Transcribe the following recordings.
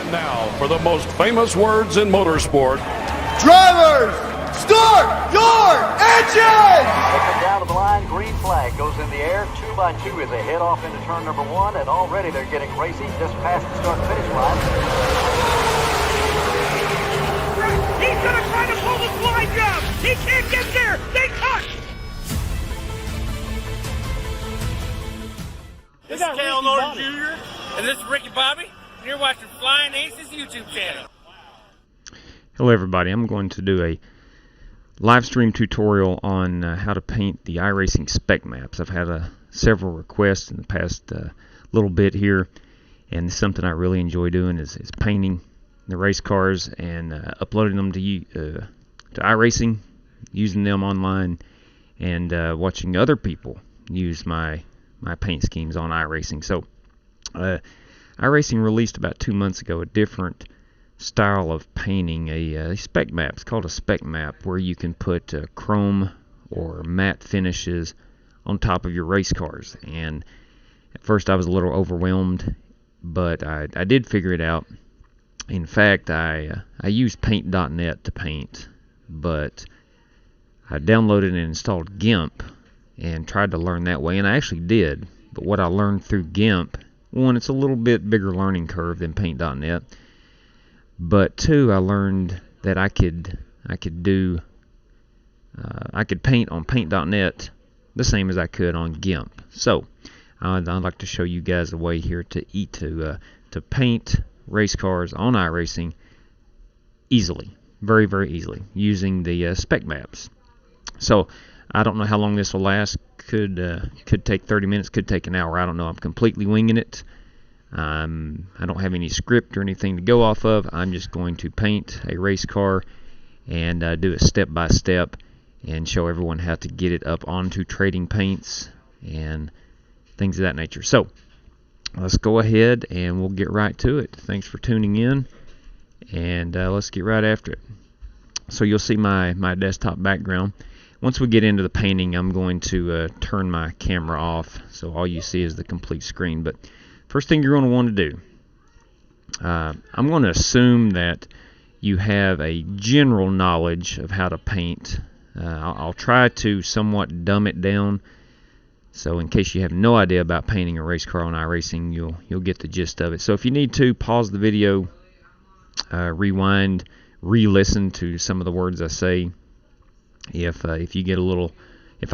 And now for the most famous words in motorsport. Drivers, start your engines! Looking down to the line, green flag goes in the air. 2 by 2 as they head off into turn number 1, and already they're getting racy just past the start-finish line. He's gonna try to pull the slide job! He can't get there! They cut! This is Cal Norton Jr. and this is Ricky Bobby. And you're watching Flying Aces YouTube channel. Hello everybody, I'm going to do a live stream tutorial on how to paint the iRacing SPEC maps. I've had several requests in the past little bit here, and something I really enjoy doing is painting the race cars and uploading them to iRacing, using them online, and watching other people use my paint schemes on iRacing. So iRacing released about 2 months ago a different style of painting a spec map. It's called a spec map, where you can put chrome or matte finishes on top of your race cars. And at first I was a little overwhelmed, but I did figure it out. In fact, I used paint.net to paint, but I downloaded and installed GIMP and tried to learn that way, and I actually did. But what I learned through GIMP, one, it's a little bit bigger learning curve than paint.net, but two, I learned that I could paint on paint.net the same as I could on GIMP. So I'd like to show you guys a way here to paint race cars on iRacing easily, very, very easily, using the spec maps. So I don't know how long this will last. Could take 30 minutes, could take an hour. I don't know. I'm completely winging it. I don't have any script or anything to go off of. I'm just going to paint a race car and do it step by step and show everyone how to get it up onto trading paints and things of that nature. So let's go ahead and we'll get right to it. Thanks for tuning in, and let's get right after it. So you'll see my desktop background. Once we get into the painting, I'm going to turn my camera off, so all you see is the complete screen. But first thing you're going to want to do, I'm going to assume that you have a general knowledge of how to paint. I'll try to somewhat dumb it down, so in case you have no idea about painting a race car on iRacing, you'll get the gist of it. So if you need to, pause the video, rewind, re-listen to some of the words I say. If I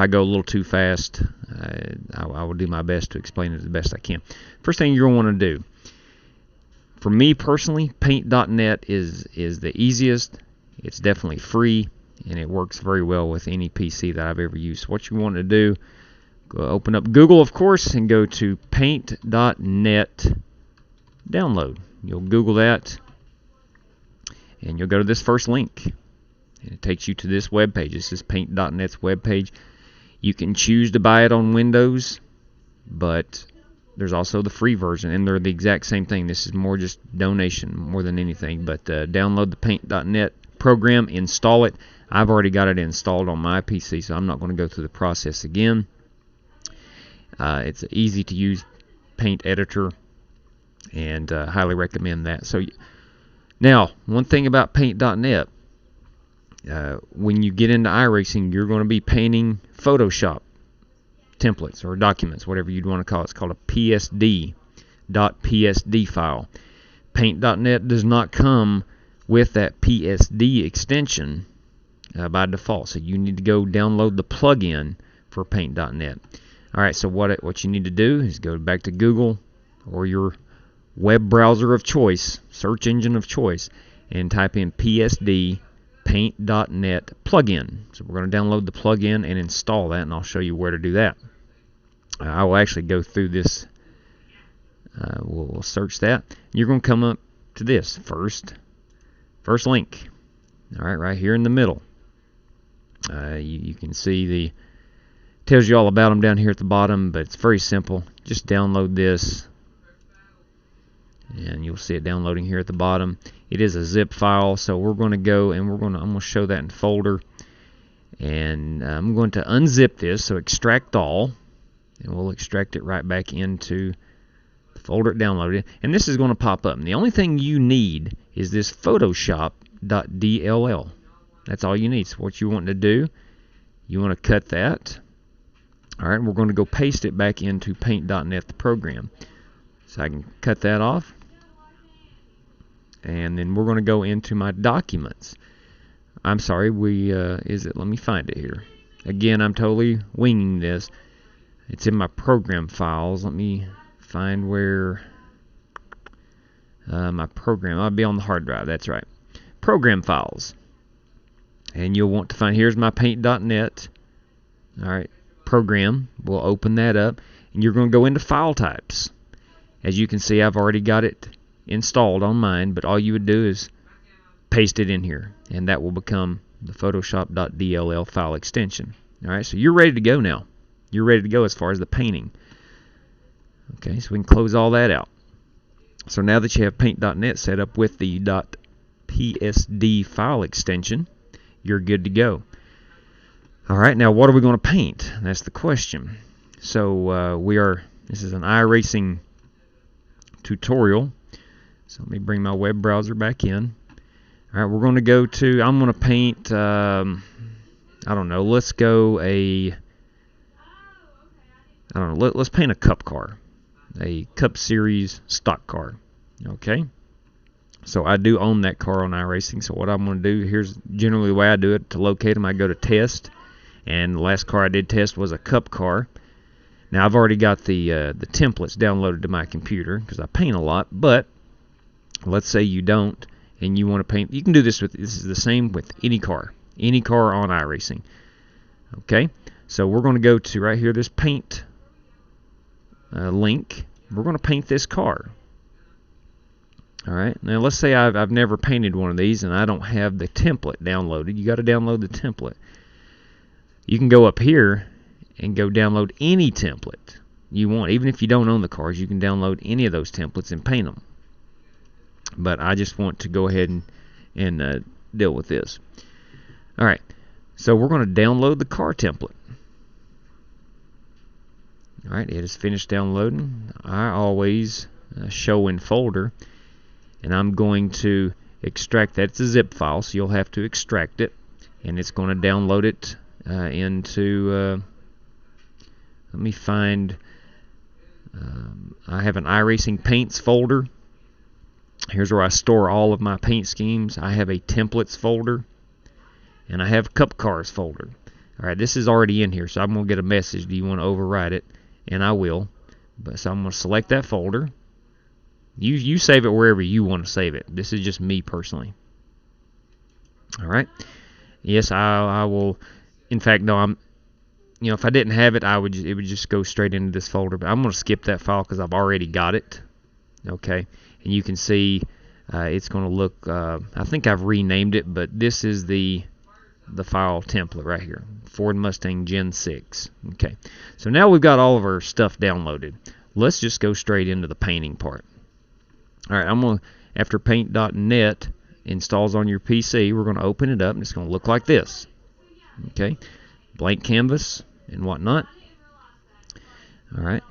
go a little too fast, I will do my best to explain it the best I can. First thing you're going to want to do, for me personally, paint.net is the easiest. It's definitely free, and it works very well with any PC that I've ever used. So what you want to do, go open up Google, of course, and go to paint.net download. You'll Google that, and you'll go to this first link. And it takes you to this web page. This is paint.net's web page. You can choose to buy it on Windows, but there's also the free version, and they're the exact same thing. This is more just donation more than anything. But download the paint.net program, install it. I've already got it installed on my PC, so I'm not going to go through the process again. It's an easy to use paint editor, and highly recommend that. So now, one thing about paint.net, when you get into iRacing, you're going to be painting Photoshop templates or documents, whatever you'd want to call it. It's called a PSD file. Paint.net does not come with that PSD extension by default, so you need to go download the plugin for paint.net. Alright, so what you need to do is go back to Google or your web browser of choice, search engine of choice, and type in PSD paint.net plugin. So we're going to download the plugin and install that, and I'll show you where to do that. I will actually go through this. We'll search that. You're going to come up to this first link. All right, right here in the middle. You can see tells you all about them down here at the bottom, but it's very simple. Just download this, and you'll see it downloading here at the bottom. It is a zip file, so we're going to go and I'm going to show that in folder, and I'm going to unzip this, so extract all, and we'll extract it right back into the folder it downloaded, and this is going to pop up. And the only thing you need is this Photoshop.dll. That's all you need. So what you want to do, you want to cut that. All right, we're going to go paste it back into Paint.net, the program. So I can cut that off. And then we're going to go into my documents. I'm sorry, let me find it here. Again, I'm totally winging this. It's in my program files. Let me find where my program, I'll be on the hard drive, that's right. Program files. And you'll want to find, here's my Paint.net. Alright, program. We'll open that up. And you're going to go into file types. As you can see, I've already got it installed on mine, but all you would do is paste it in here, and that will become the Photoshop.dll file extension. Alright, so you're ready to go now. You're ready to go as far as the painting. Okay, so we can close all that out. So now that you have Paint.net set up with the .psd file extension, you're good to go. Alright, now what are we going to paint? That's the question. So this is an iRacing tutorial. So let me bring my web browser back in. Alright, we're going to go to, I'm going to paint, I don't know, let's go let's paint a Cup car. A Cup Series stock car. Okay? So I do own that car on iRacing, so what I'm going to do, here's generally the way I do it. To locate them, I go to Test, and the last car I did test was a Cup car. Now I've already got the templates downloaded to my computer, because I paint a lot, but let's say you don't, and you want to paint, you can do this is the same with any car on iRacing. Okay, so we're going to go to right here, this paint link. We're going to paint this car. Alright, now let's say I've never painted one of these and I don't have the template downloaded. You got to download the template. You can go up here and go download any template you want. Even if you don't own the cars, you can download any of those templates and paint them. But I just want to go ahead and deal with this. Alright, so we're going to download the car template. Alright, it is finished downloading. I always show in folder, and I'm going to extract that. It's a zip file, so you'll have to extract it, and it's going to download it into, let me find, I have an iRacing Paints folder. Here's where I store all of my paint schemes. I have a templates folder, and I have Cup Cars folder. Alright, this is already in here, so I'm going to get a message, do you want to overwrite it? And I will. So I'm going to select that folder. You save it wherever you want to save it. This is just me personally. Alright. Yes, I will. In fact, no, if I didn't have it, it would just go straight into this folder. But I'm going to skip that file because I've already got it. Okay. And you can see it's going to look, I think I've renamed it, but this is the file template right here, Ford Mustang Gen 6. Okay, so now we've got all of our stuff downloaded. Let's just go straight into the painting part. Alright, I'm going to, after Paint.net installs on your PC, we're going to open it up, and it's going to look like this. Okay, blank canvas and whatnot. Alright,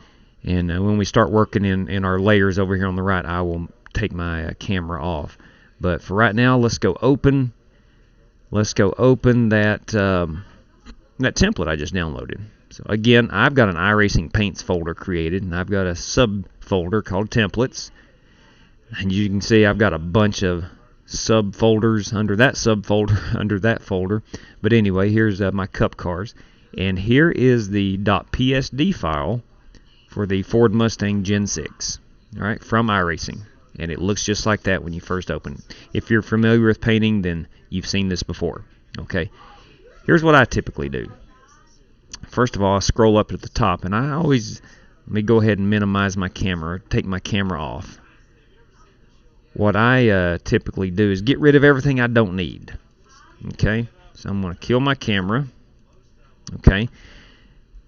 and when we start working in our layers over here on the right, I will take my camera off. But for right now, let's go open. Let's go open that that template I just downloaded. So again, I've got an iRacing Paints folder created, and I've got a subfolder called Templates. And you can see I've got a bunch of subfolders under that subfolder, under that folder. But anyway, here's my Cup Cars. And here is the .psd file for the Ford Mustang Gen 6. Alright, from iRacing. And it looks just like that when you first open it. If you're familiar with painting, then you've seen this before. Okay, here's what I typically do. First of all, I scroll up at the top, and let me go ahead and minimize my camera, take my camera off. What I typically do is get rid of everything I don't need. Okay, so I'm going to kill my camera. Okay,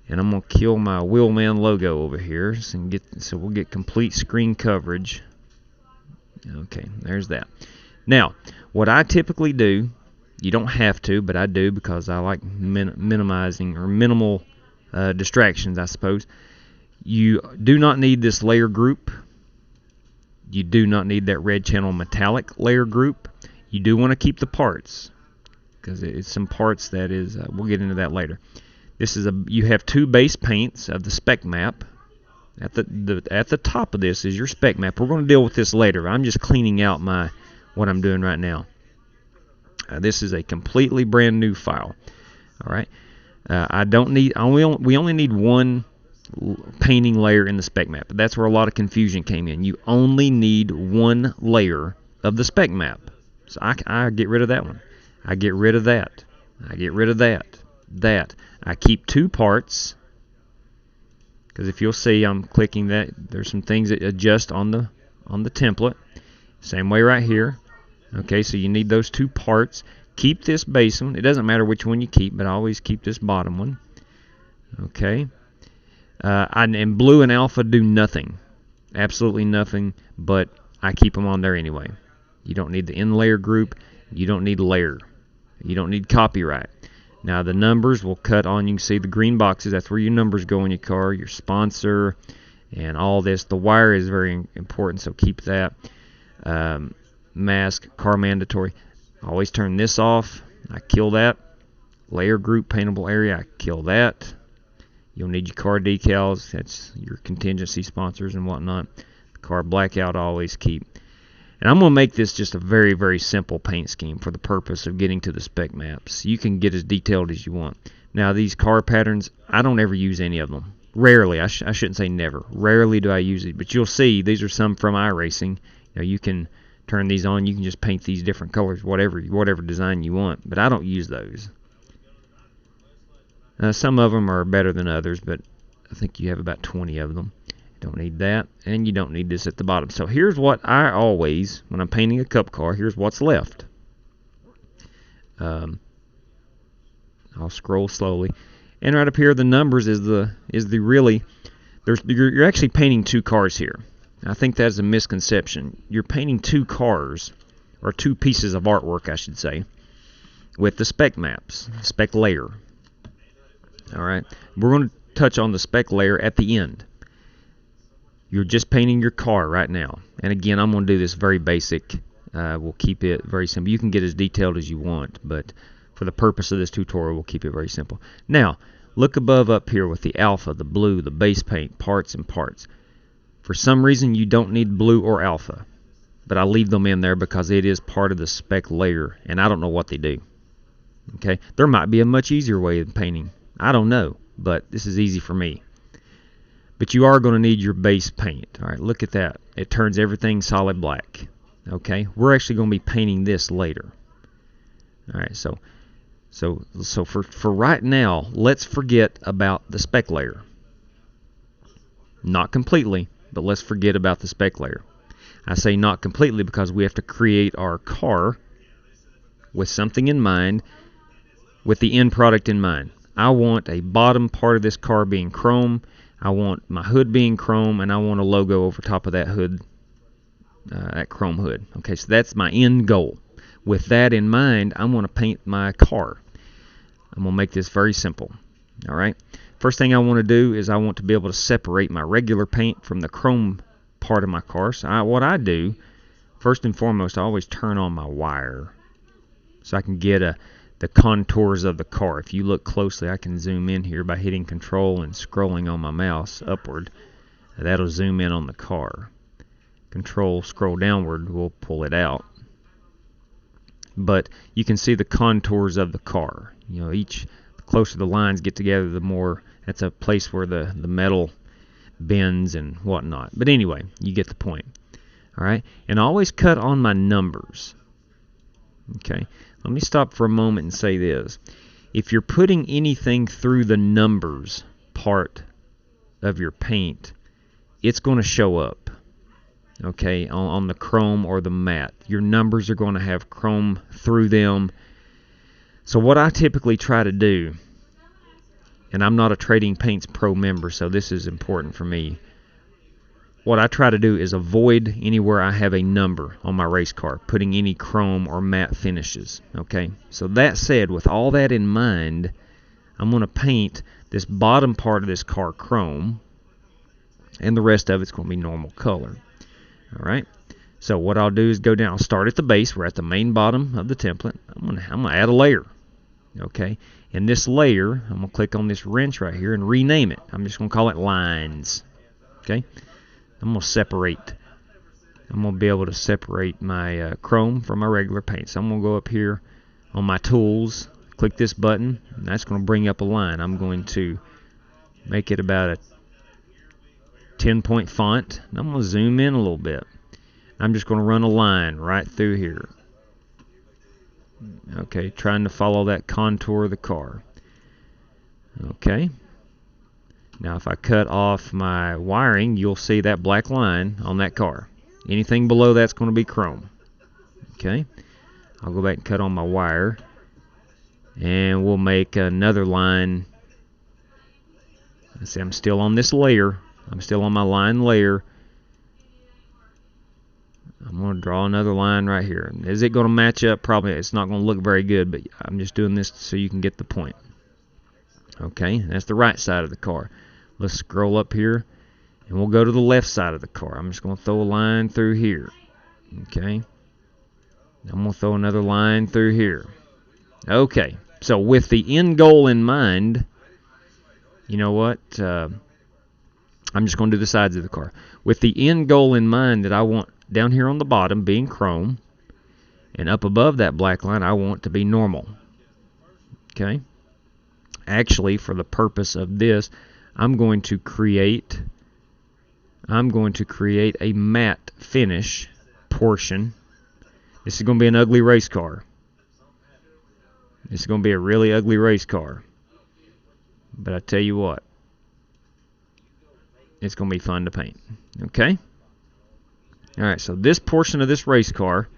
and I'm going to kill my Wheelman logo over here, so we'll get complete screen coverage. Okay, there's that. Now, what I typically do, you don't have to, but I do because I like minimizing or minimal distractions, I suppose. You do not need this layer group. You do not need that red channel metallic layer group. You do want to keep the parts, because it's some parts that is, we'll get into that later. This is you have 2 base paints of the spec map. At the top of this is your spec map. We're going to deal with this later. I'm just cleaning out what I'm doing right now. This is a completely brand new file. All right. We only need 1 painting layer in the spec map. That's where a lot of confusion came in. You only need 1 layer of the spec map. So I get rid of that one. I get rid of that. I get rid of that. I keep 2 parts, because if you'll see, I'm clicking that. There's some things that adjust on the template. Same way right here. Okay, so you need those 2 parts. Keep this base one. It doesn't matter which one you keep, but I always keep this bottom one. Okay. And blue and alpha do nothing. Absolutely nothing, but I keep them on there anyway. You don't need the in layer group. You don't need layer. You don't need copyright. Now the numbers will cut on. You can see the green boxes. That's where your numbers go in your car, your sponsor, and all this. The wire is very important, so keep that. Mask, car mandatory. Always turn this off. I kill that. Layer group, paintable area. I kill that. You'll need your car decals. That's your contingency sponsors and whatnot. The car blackout, always keep. And I'm going to make this just a very, very simple paint scheme for the purpose of getting to the spec maps. You can get as detailed as you want. Now, these car patterns, I don't ever use any of them. Rarely. I shouldn't say never. Rarely do I use it. But you'll see, these are some from iRacing. You can turn these on. You can just paint these different colors, whatever design you want. But I don't use those. Some of them are better than others, but I think you have about 20 of them. Don't need that, and you don't need this at the bottom. So here's what I always, when I'm painting a cup car, here's what's left. I'll scroll slowly, and right up here, the numbers is the really. You're actually painting 2 cars here. I think that's a misconception. You're painting 2 cars, or 2 pieces of artwork, I should say, with the spec maps, spec layer. All right, we're going to touch on the spec layer at the end. You're just painting your car right now. And again, I'm going to do this very basic. We'll keep it very simple. You can get as detailed as you want, but for the purpose of this tutorial, we'll keep it very simple. Now, look above up here with the alpha, the blue, the base paint, parts and parts. For some reason, you don't need blue or alpha, but I leave them in there because it is part of the spec layer, and I don't know what they do. Okay, there might be a much easier way of painting. I don't know, but this is easy for me. But you are going to need your base paint. All right, look at that. It turns everything solid black. Okay, we're actually going to be painting this later. All right, so for right now, let's forget about the spec layer. Not completely, but let's forget about the spec layer. I say not completely because we have to create our car with something in mind, with the end product in mind. I want a bottom part of this car being chrome. I want my hood being chrome, and I want a logo over top of that hood, that chrome hood. Okay, so that's my end goal. With that in mind, I'm going to paint my car. I'm going to make this very simple. All right. First thing I want to do is I want to be able to separate my regular paint from the chrome part of my car. So what I do, first and foremost, I always turn on my wire so I can get the contours of the car. If you look closely, I can zoom in here by hitting Control and scrolling on my mouse upward. That'll zoom in on the car. Control, scroll downward, will pull it out. But you can see the contours of the car. The closer the lines get together, the more. That's a place where the metal bends and whatnot. But anyway, you get the point. All right, and I always cut on my numbers. Okay, let me stop for a moment and say this. If you're putting anything through the numbers part of your paint, it's going to show up. Okay, on the chrome or the matte. Your numbers are going to have chrome through them. So what I typically try to do, and I'm not a Trading Paints Pro member, so this is important for me. What I try to do is avoid anywhere I have a number on my race car, putting any chrome or matte finishes. Okay, so that said, with all that in mind, I'm going to paint this bottom part of this car chrome, and the rest of it's going to be normal color. All right. So what I'll do is go down. I'll start at the base. We're at the main bottom of the template. I'm gonna add a layer. Okay. In this layer, I'm gonna click on this wrench right here and rename it. I'm just gonna call it lines. Okay. I'm gonna separate. I'm gonna be able to separate my chrome from my regular paint. So I'm gonna go up here on my tools, click this button, and that's gonna bring up a line. I'm going to make it about a 10-point font. And I'm gonna zoom in a little bit. I'm just going to run a line right through here. Okay, trying to follow that contour of the car. Okay. Now if I cut off my wiring, you'll see that black line on that car. Anything below that's going to be chrome. Okay. I'll go back and cut on my wire. And we'll make another line. Let's see, I'm still on this layer. I'm still on my line layer. I'm going to draw another line right here. Is it going to match up? Probably it's not going to look very good, but I'm just doing this so you can get the point. Okay, that's the right side of the car. Let's scroll up here, and we'll go to the left side of the car. I'm just going to throw a line through here. Okay, I'm going to throw another line through here. Okay, so with the end goal in mind, you know what? I'm just going to do the sides of the car. With the end goal in mind that I want down here on the bottom being chrome, and up above that black line I want to be normal. Okay. Actually, for the purpose of this, I'm going to create a matte finish portion. This is going to be an ugly race car. This is going to be a really ugly race car. But I tell you what, it's going to be fun to paint. Okay? Alright, so this portion of this race car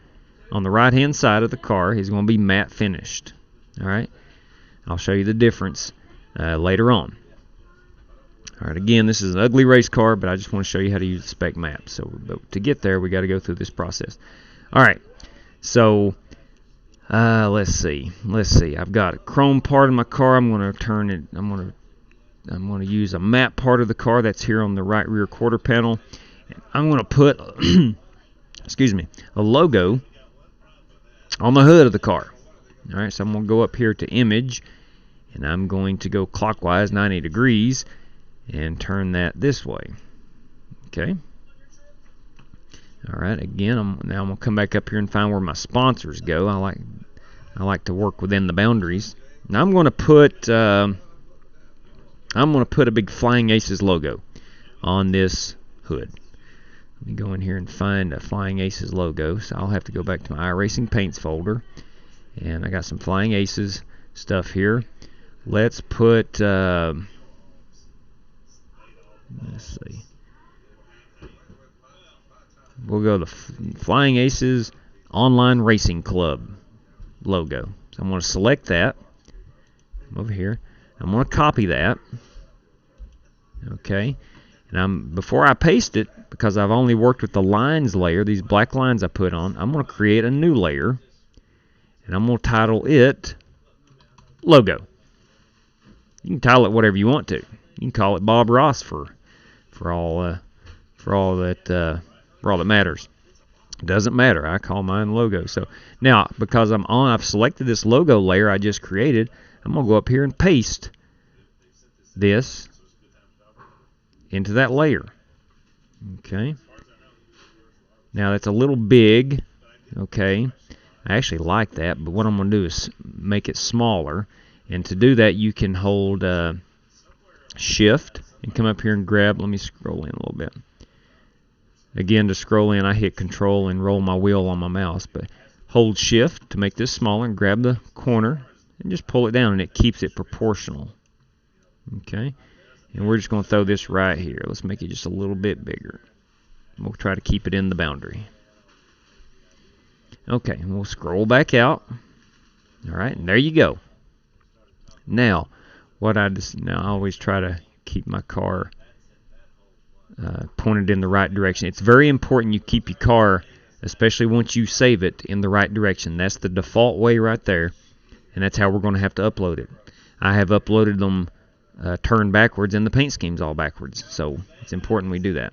on the right hand side of the car is going to be matte finished. Alright? I'll show you the difference later on. Alright, again, this is an ugly race car, but I just want to show you how to use the spec map. So to get there, we got to go through this process. Alright, so let's see. I've got a chrome part of my car. I'm going to turn it. I'm going to use a matte part of the car that's here on the right rear quarter panel. I'm going to put excuse me, a logo on the hood of the car. Alright, so I'm going to go up here to image, and I'm going to go clockwise 90 degrees and turn that this way. Okay. Alright, again, now I'm going to come back up here and find where my sponsors go. I like to work within the boundaries. Now I'm going to put a big Flying Aces logo on this hood. Let me go in here and find a Flying Aces logo. So I'll have to go back to my iRacing Paints folder. And I got some Flying Aces stuff here. Let's put, let's see. We'll go to Flying Aces Online Racing Club logo. So I'm going to select that. Over here. I'm going to copy that. Okay. And before I paste it, because I've only worked with the lines layer, these black lines I put on, I'm going to create a new layer, and I'm going to title it logo. You can title it whatever you want to. You can call it Bob Ross for all that matters. It doesn't matter. I call mine logo. So now, because I've selected this logo layer I just created, I'm going to go up here and paste this into that layer. Okay. Now that's a little big. Okay. I actually like that, but what I'm going to do is make it smaller. And to do that, you can hold Shift and come up here and grab. Let me scroll in a little bit. Again, to scroll in, I hit Control and roll my wheel on my mouse. But hold Shift to make this smaller and grab the corner and just pull it down, and it keeps it proportional. Okay. And we're just going to throw this right here. Let's make it just a little bit bigger. We'll try to keep it in the boundary. Okay, and we'll scroll back out. All right, and there you go. Now, I always try to keep my car pointed in the right direction. It's very important you keep your car, especially once you save it, in the right direction. That's the default way right there, and that's how we're going to have to upload it. I have uploaded them turned backwards, and the paint scheme's all backwards, so it's important we do that.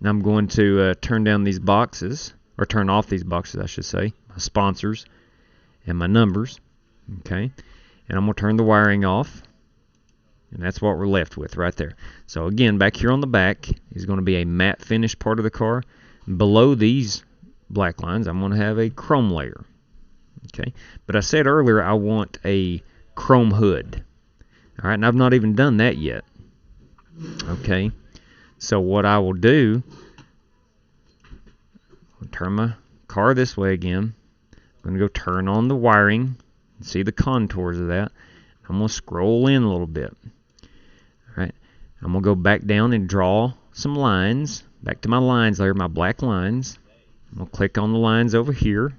And I'm going to turn down these boxes, or turn off these boxes, I should say, my sponsors and my numbers. Okay, and I'm going to turn the wiring off, and that's what we're left with right there. So again, back here on the back is going to be a matte finish part of the car. Below these black lines, I'm going to have a chrome layer. Okay, but I said earlier I want a chrome hood. All right, and I've not even done that yet. Okay, so what I will do, I'll turn my car this way again. I'm going to go turn on the wiring and see the contours of that. I'm going to scroll in a little bit. All right, I'm going to go back down and draw some lines. Back to my lines layer, my black lines. I'm going to click on the lines over here.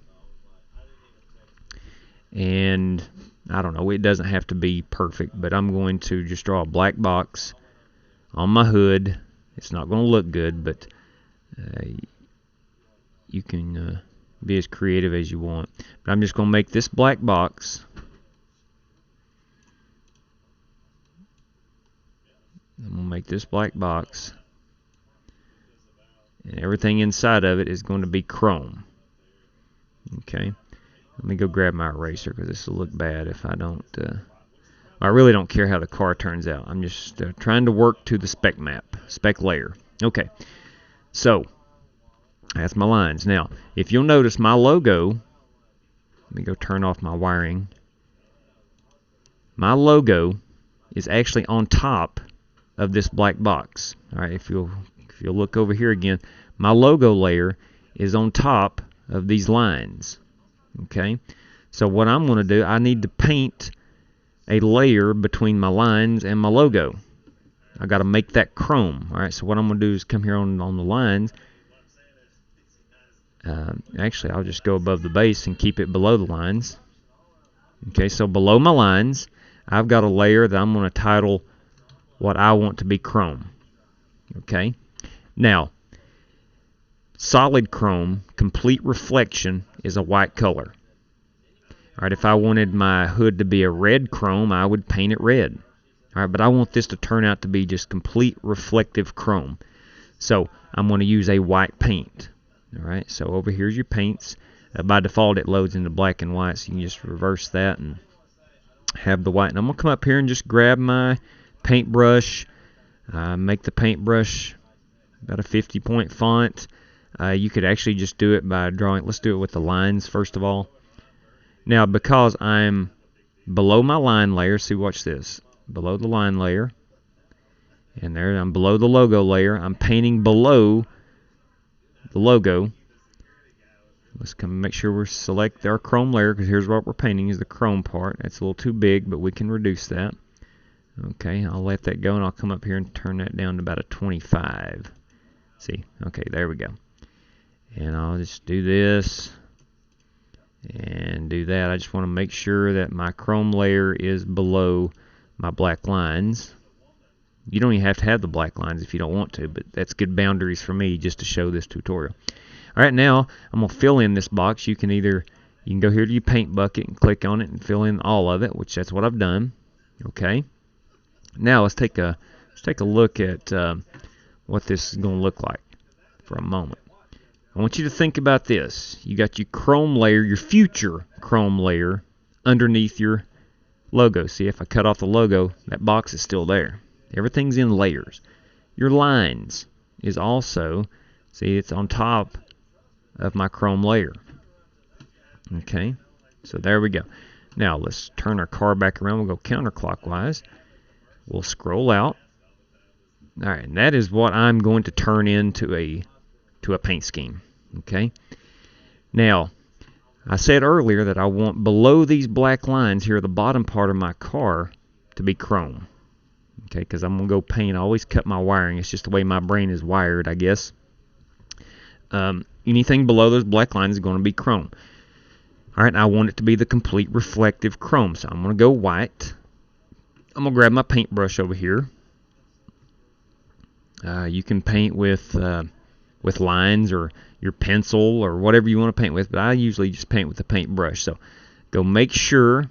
And I don't know, it doesn't have to be perfect, but I'm going to just draw a black box on my hood. It's not going to look good, but you can be as creative as you want. But I'm just going to make this black box. I'm going to make this black box, and everything inside of it is going to be chrome. Okay, let me go grab my eraser because this will look bad if I don't. I really don't care how the car turns out. I'm just trying to work to the spec map, spec layer. Okay, so that's my lines. Now, if you'll notice my logo, let me go turn off my wiring. My logo is actually on top of this black box. All right, if you'll look over here again, my logo layer is on top of these lines. Okay, so what I'm going to do, I need to paint a layer between my lines and my logo. I got to make that chrome. All right, so what I'm going to do is come here on the lines. Actually, I'll just go above the base and keep it below the lines. Okay, so below my lines, I've got a layer that I'm going to title what I want to be chrome. Okay, now solid chrome, complete reflection, is a white color. All right, if I wanted my hood to be a red chrome, I would paint it red. All right, but I want this to turn out to be just complete reflective chrome. So I'm going to use a white paint. All right, so over here's your paints. By default, it loads into black and white, so you can just reverse that and have the white. And I'm going to come up here and just grab my paintbrush, make the paintbrush about a 50-point font. You could actually just do it by drawing. Let's do it with the lines first of all. Now, because I'm below my line layer, see, watch this. Below the line layer, and there I'm below the logo layer. I'm painting below the logo. Let's come and make sure we select our chrome layer, because here's what we're painting is the chrome part. That's a little too big, but we can reduce that. Okay, I'll let that go, and I'll come up here and turn that down to about a 25. See, okay, there we go. And I'll just do this and do that. I just want to make sure that my chrome layer is below my black lines. You don't even have to have the black lines if you don't want to, but that's good boundaries for me just to show this tutorial. All right, now I'm going to fill in this box. You can go here to your paint bucket and click on it and fill in all of it, which that's what I've done. Okay. Now let's take a look at what this is going to look like for a moment. I want you to think about this. You got your chrome layer, your future chrome layer, underneath your logo. See, if I cut off the logo, that box is still there. Everything's in layers. Your lines is also, see, it's on top of my chrome layer. Okay, so there we go. Now let's turn our car back around. We'll go counterclockwise. We'll scroll out. All right, and that is what I'm going to turn into a paint scheme. Okay. Now, I said earlier that I want below these black lines here, the bottom part of my car, to be chrome. Okay, because I'm going to go paint. I always cut my wiring. It's just the way my brain is wired, I guess. Anything below those black lines is going to be chrome. All right, I want it to be the complete reflective chrome. So I'm going to go white. I'm going to grab my paintbrush over here. You can paint with lines or your pencil or whatever you want to paint with, but I usually just paint with a paintbrush. So go make sure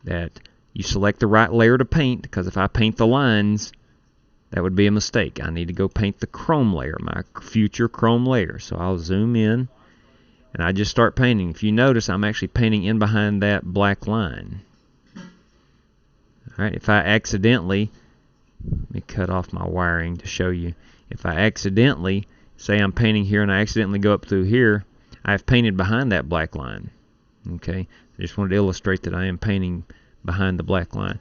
that you select the right layer to paint, because if I paint the lines, that would be a mistake. I need to go paint the chrome layer, my future chrome layer. So I'll zoom in, and I just start painting. If you notice, I'm actually painting in behind that black line. Alright, if I accidentally, let me cut off my wiring to show you. If I accidentally, say I'm painting here and I accidentally go up through here, I've painted behind that black line. Okay, I just wanted to illustrate that I am painting behind the black line.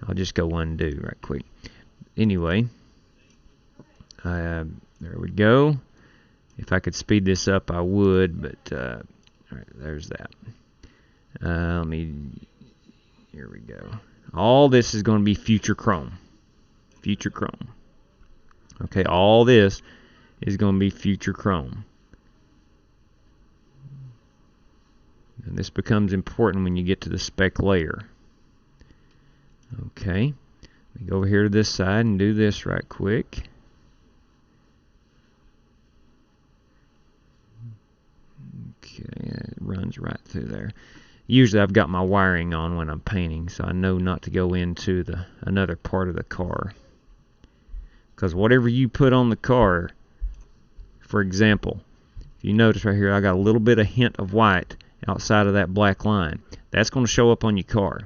I'll just go undo right quick. Anyway, there we go. If I could speed this up, I would, but all right, there's that. Here we go. All this is going to be future chrome. Future chrome. Okay, all this is going to be future chrome. And this becomes important when you get to the spec layer. Okay, let me go over here to this side and do this right quick. Okay, it runs right through there. Usually I've got my wiring on when I'm painting, so I know not to go into another part of the car. Because whatever you put on the car, for example, if you notice right here, I got a little bit of hint of white outside of that black line. That's going to show up on your car.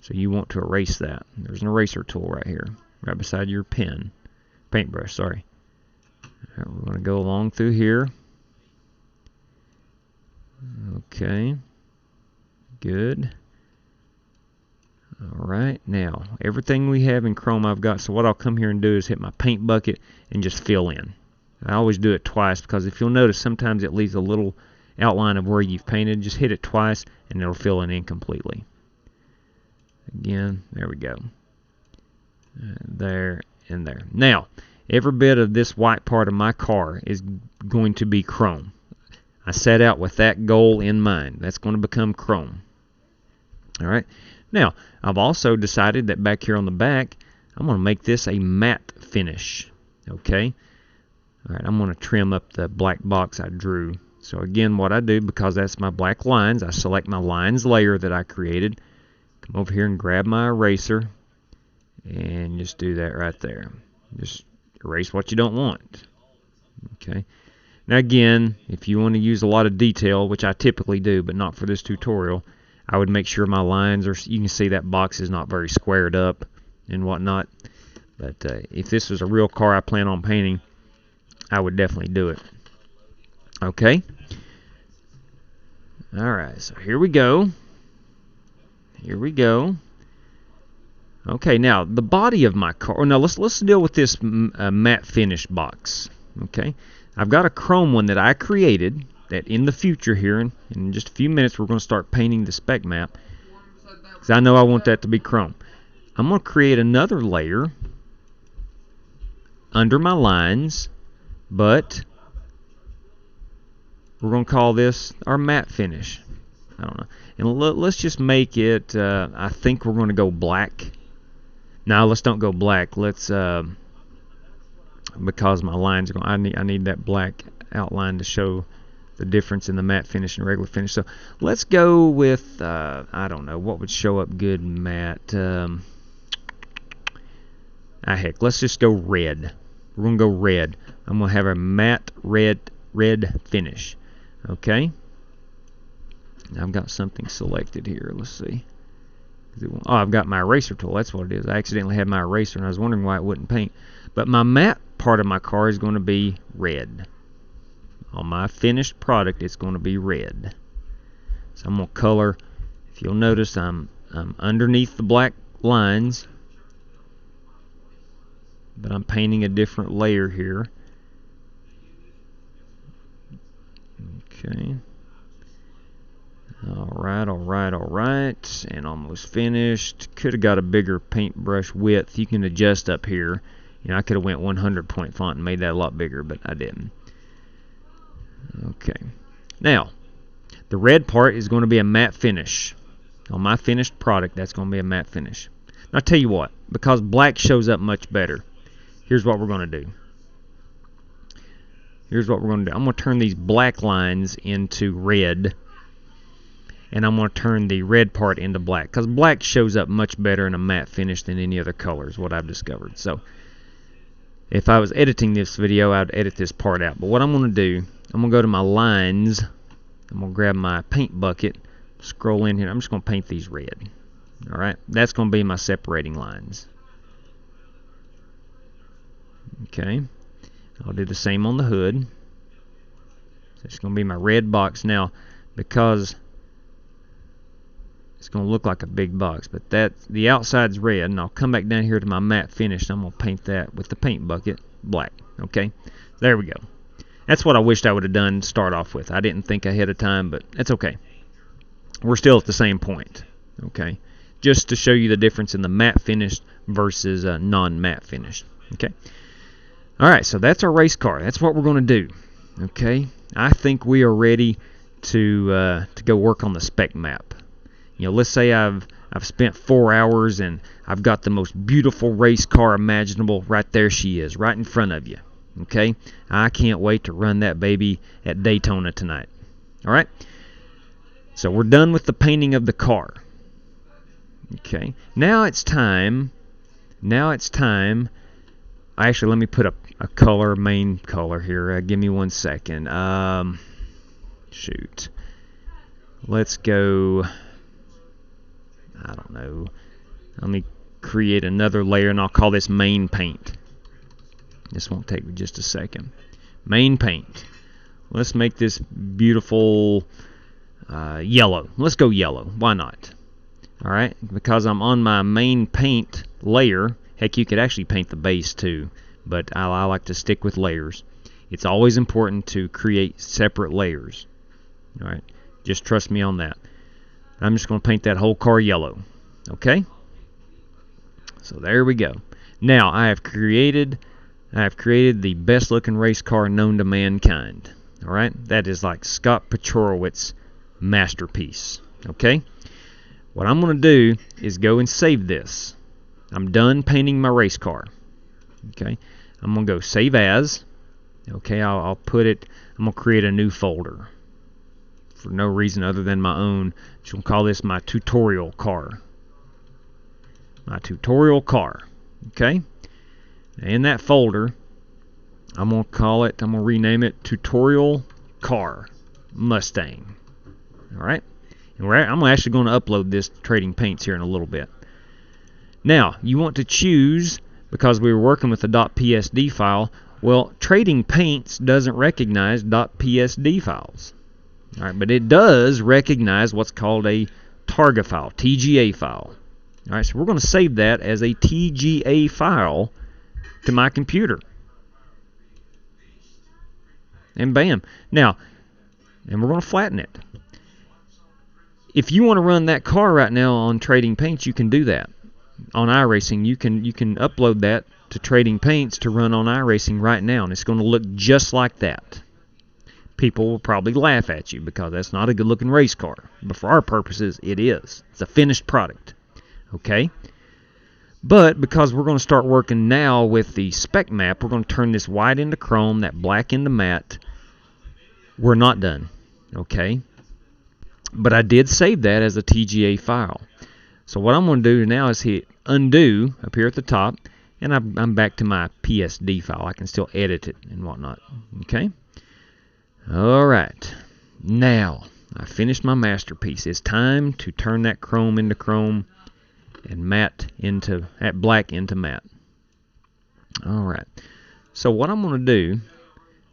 So you want to erase that. There's an eraser tool right here, right beside your paintbrush, sorry. All right, we're going to go along through here. Okay. Good. Alright, now everything we have in chrome I've got, so what I'll come here and do is hit my paint bucket and just fill in. I always do it twice because if you'll notice sometimes it leaves a little outline of where you've painted. Just hit it twice and it'll fill it in completely. Again, there we go. There and there. Now, every bit of this white part of my car is going to be chrome. I set out with that goal in mind. That's going to become chrome. Alright, now I've also decided that back here on the back I'm going to make this a matte finish. Okay, alright, I'm going to trim up the black box I drew. So again, what I do, because that's my black lines, I select my lines layer that I created, come over here and grab my eraser and just do that right there. Just erase what you don't want. Okay, now again, if you want to use a lot of detail, which I typically do but not for this tutorial, I would make sure my lines are, you can see that box is not very squared up and whatnot. But if this was a real car I plan on painting, I would definitely do it. Okay. Alright, so here we go. Here we go. Okay, now the body of my car. Now let's deal with this matte finish box. Okay, I've got a chrome one that I created. That in the future here, in just a few minutes, we're going to start painting the spec map. Because I know I want that to be chrome. I'm going to create another layer under my lines, but we're going to call this our matte finish. I don't know. And let's just make it, I think we're going to go black. No, let's don't go black. Let's, because my lines are going, I need that black outline to show the difference in the matte finish and regular finish. So let's go with, I don't know, what would show up good matte. Heck, let's just go red. We're going to go red. I'm going to have a matte red finish. Okay. I've got something selected here. Let's see. Oh, I've got my eraser tool. That's what it is. I accidentally had my eraser and I was wondering why it wouldn't paint. But my matte part of my car is going to be red. On my finished product, it's going to be red. So I'm going to color. If you'll notice, I'm underneath the black lines, but I'm painting a different layer here. Okay. Alright. And almost finished. Could have got a bigger paintbrush width. You can adjust up here. You know, I could have went 100 point font and made that a lot bigger, but I didn't. Okay, now the red part is going to be a matte finish. On my finished product, that's going to be a matte finish. Now I'll tell you what, because black shows up much better, here's what we're going to do. I'm going to turn these black lines into red, and I'm going to turn the red part into black, because black shows up much better in a matte finish than any other color is what I've discovered. So if I was editing this video, I'd edit this part out. But what I'm going to do, I'm going to go to my lines. I'm going to grab my paint bucket, scroll in here. I'm just going to paint these red. All right, that's going to be my separating lines. Okay, I'll do the same on the hood. So it's going to be my red box. Now, because it's going to look like a big box, but the outside's red, and I'll come back down here to my matte finish, and I'm going to paint that with the paint bucket black. Okay, there we go. That's what I wished I would have done to start off with. I didn't think ahead of time, but that's okay. We're still at the same point. Okay, just to show you the difference in the matte finish versus non-matte finish. Okay. All right, so that's our race car. That's what we're going to do. Okay, I think we are ready to go work on the spec map. You know, let's say I've spent 4 hours and I've got the most beautiful race car imaginable. Right there she is, right in front of you. Okay, I can't wait to run that baby at Daytona tonight. All right, so we're done with the painting of the car. Okay, now it's time. Actually, let me put a color, main color here. Give me 1 second. Shoot. Let's go. I don't know. Let me create another layer, and I'll call this main paint. This won't take me just a second. Main paint. Let's make this beautiful yellow. Let's go yellow. Why not? All right. Because I'm on my main paint layer. Heck, you could actually paint the base too, but I like to stick with layers. It's always important to create separate layers. All right, just trust me on that. I'm just going to paint that whole car yellow. Okay. So there we go. Now I have created the best looking race car known to mankind. All right, that is like Scott Petrowitz's masterpiece. Okay. What I'm going to do is go and save this. I'm done painting my race car. Okay, I'm going to go save as. Okay, I'll put it, I'm going to create a new folder for no reason other than my own. Just going to call this my tutorial car. My tutorial car. Okay, in that folder, I'm going to rename it Tutorial Car Mustang. Alright, and I'm actually going to upload this to Trading Paints here in a little bit. Now, you want to choose, because we were working with the .psd file, well, Trading Paints doesn't recognize .psd files. All right, but it does recognize what's called a Targa file, TGA file. All right, so we're going to save that as a TGA file to my computer. And bam. Now, and we're going to flatten it. If you want to run that car right now on Trading Paints, you can do that. On iRacing, you can upload that to Trading Paints to run on iRacing right now, and it's going to look just like that. People will probably laugh at you because that's not a good-looking race car, but for our purposes, it is. It's a finished product. Okay? But because we're going to start working now with the spec map, we're going to turn this white into chrome, that black into matte. We're not done. Okay? But I did save that as a TGA file. So what I'm going to do now is hit undo up here at the top, and I'm back to my PSD file. I can still edit it and whatnot. Okay? Alright. Now, I finished my masterpiece. It's time to turn that chrome into chrome and black into matte. Alright. So what I'm going to do,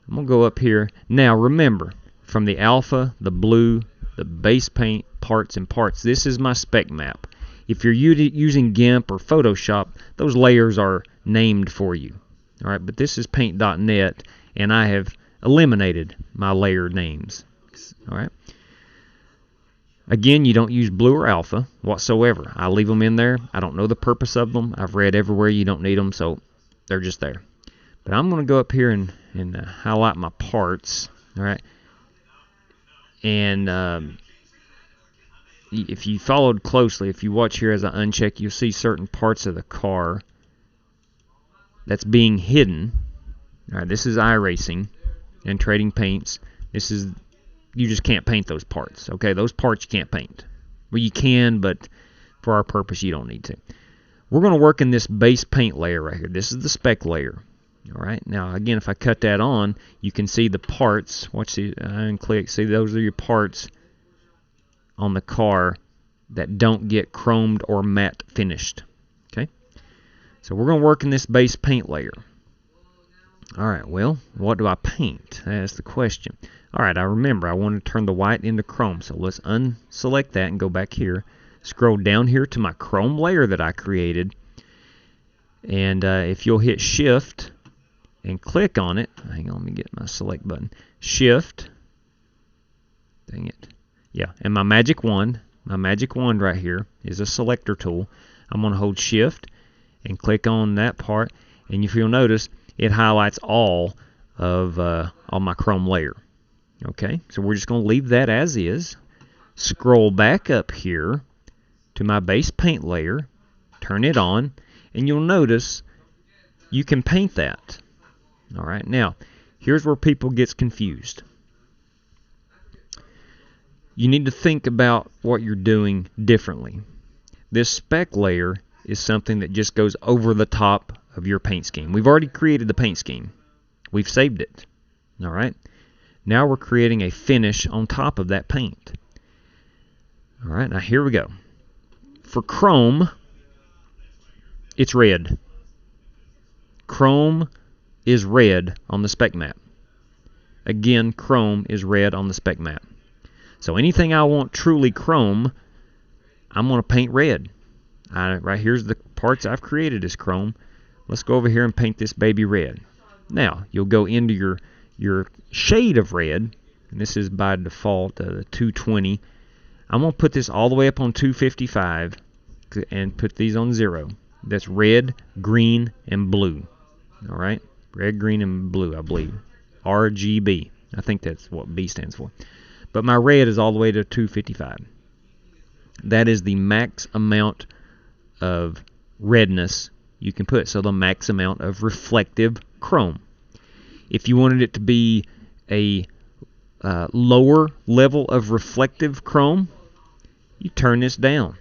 I'm going to go up here. Now remember, from the alpha, the blue, the base paint, parts, this is my spec map. If you're using GIMP or Photoshop, those layers are named for you. All right, but this is paint.net, and I have eliminated my layer names. All right. Again, you don't use blue or alpha whatsoever. I leave them in there. I don't know the purpose of them. I've read everywhere you don't need them, so they're just there. But I'm going to go up here and highlight my parts. All right. And if you followed closely, if you watch here as I uncheck, you'll see certain parts of the car that's being hidden. All right, this is iRacing and Trading Paints. You just can't paint those parts. Okay, those parts you can't paint. Well, you can, but for our purpose, you don't need to. We're going to work in this base paint layer right here. This is the spec layer. Alright, now again, if I cut that on, you can see the parts. Watch the unclick. See, those are your parts on the car that don't get chromed or matte finished. Okay, so we're going to work in this base paint layer. Alright, well, what do I paint? That's the question. Alright, I remember I want to turn the white into chrome, so let's unselect that and go back here. Scroll down here to my chrome layer that I created, and if you'll hit Shift and click on it, hang on, let me get my select button. Shift, dang it, yeah, and my magic wand right here is a selector tool. I'm going to hold Shift and click on that part, and if you'll notice, it highlights all of on my chrome layer. Okay, so we're just going to leave that as is. Scroll back up here to my base paint layer, turn it on, and you'll notice you can paint that. Alright, now here's where people get confused. You need to think about what you're doing differently. This spec layer is something that just goes over the top of your paint scheme. We've already created the paint scheme. We've saved it. Alright, now we're creating a finish on top of that paint. Alright, now here we go. For chrome, it's red. Chrome is red on the spec map. Again, chrome is red on the spec map. So anything I want truly chrome, I'm going to paint red. Right here's the parts I've created as chrome. Let's go over here and paint this baby red. Now, you'll go into your shade of red, and this is by default the 220. I'm going to put this all the way up on 255 and put these on 0. That's red, green, and blue. Alright? Red, green, and blue, I believe. RGB. I think that's what B stands for. But my red is all the way to 255. That is the max amount of redness you can put. So the max amount of reflective chrome. If you wanted it to be a lower level of reflective chrome, you turn this down.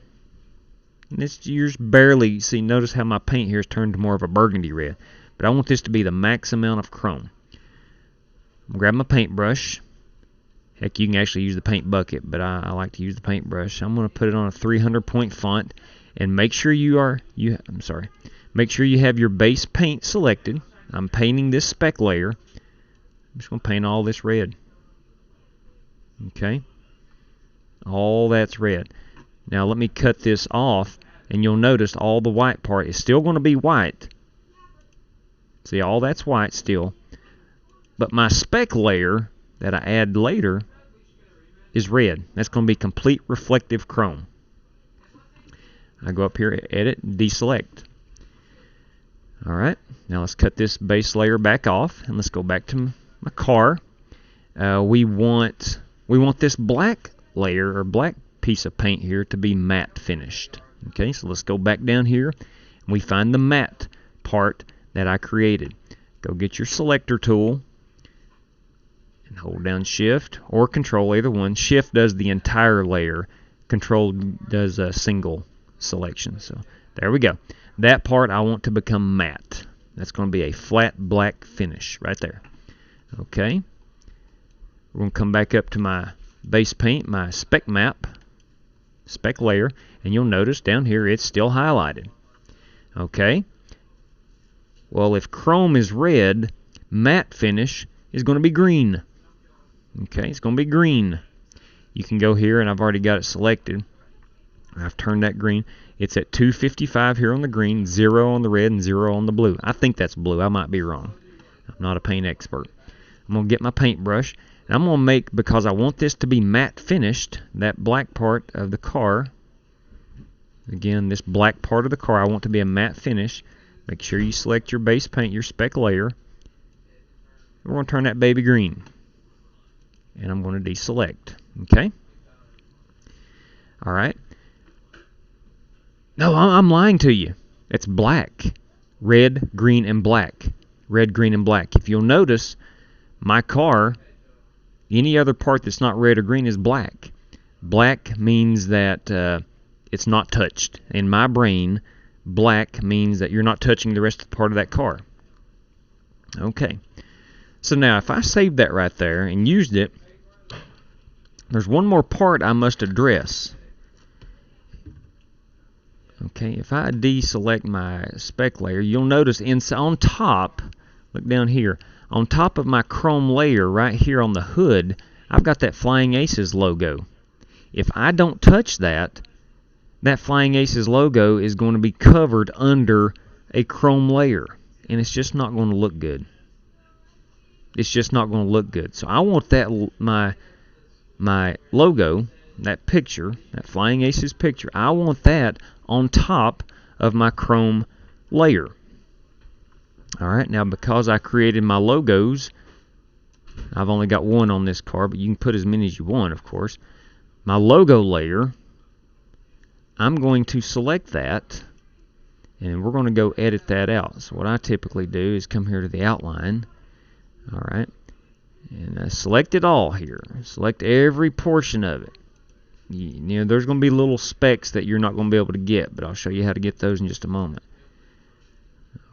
And this, you're barely, see, notice how my paint here is turned to more of a burgundy red. But I want this to be the max amount of chrome. I'm going to grab my paintbrush. Heck, you can actually use the paint bucket, but I like to use the paintbrush. I'm going to put it on a 300 point font, and make sure make sure you have your base paint selected. I'm painting this spec layer. I'm just going to paint all this red. Okay, all that's red. Now let me cut this off, and you'll notice all the white part is still going to be white. See, all that's white still, but my spec layer that I add later is red. That's going to be complete reflective chrome. I go up here, edit, deselect. Alright, now let's cut this base layer back off, and let's go back to my car. We want this black layer, or black piece of paint here, to be matte finished. Okay, so let's go back down here, and we find the matte part that I created. Go get your selector tool, and hold down Shift or Control, either one. Shift does the entire layer, Control does a single selection. So there we go. That part I want to become matte. That's going to be a flat black finish right there. Okay, we're going to come back up to my base paint, my spec map, spec layer, and you'll notice down here it's still highlighted. Okay, well, if chrome is red, matte finish is going to be green. Okay, it's going to be green. You can go here, and I've already got it selected. I've turned that green. It's at 255 here on the green, 0 on the red, and 0 on the blue. I think that's blue. I might be wrong. I'm not a paint expert. I'm going to get my paintbrush, and I'm going to make, because I want this to be matte finished, that black part of the car, again, this black part of the car, I want to be a matte finish. Make sure you select your base paint, your spec layer. We're going to turn that baby green. And I'm going to deselect. Okay? Alright. No, I'm lying to you. It's black. Red, green, and black. Red, green, and black. If you'll notice, my car, any other part that's not red or green is black. Black means that it's not touched. In my brain, black means that you're not touching the rest of the part of that car. Okay, so now if I saved that right there and used it, there's one more part I must address. Okay, if I deselect my spec layer, you'll notice on top, look down here, on top of my chrome layer right here on the hood, I've got that Flying Aces logo. If I don't touch that, that Flying Aces logo is going to be covered under a chrome layer, and it's just not going to look good. It's just not going to look good. So I want that my logo, that picture, that Flying Aces picture, I want that on top of my chrome layer. Alright, now because I created my logos, I've only got one on this car, but you can put as many as you want, of course. My logo layer, I'm going to select that, and we're going to go edit that out. So what I typically do is come here to the outline, alright, and I select it all here. Select every portion of it. You know, there's going to be little specks that you're not going to be able to get, but I'll show you how to get those in just a moment.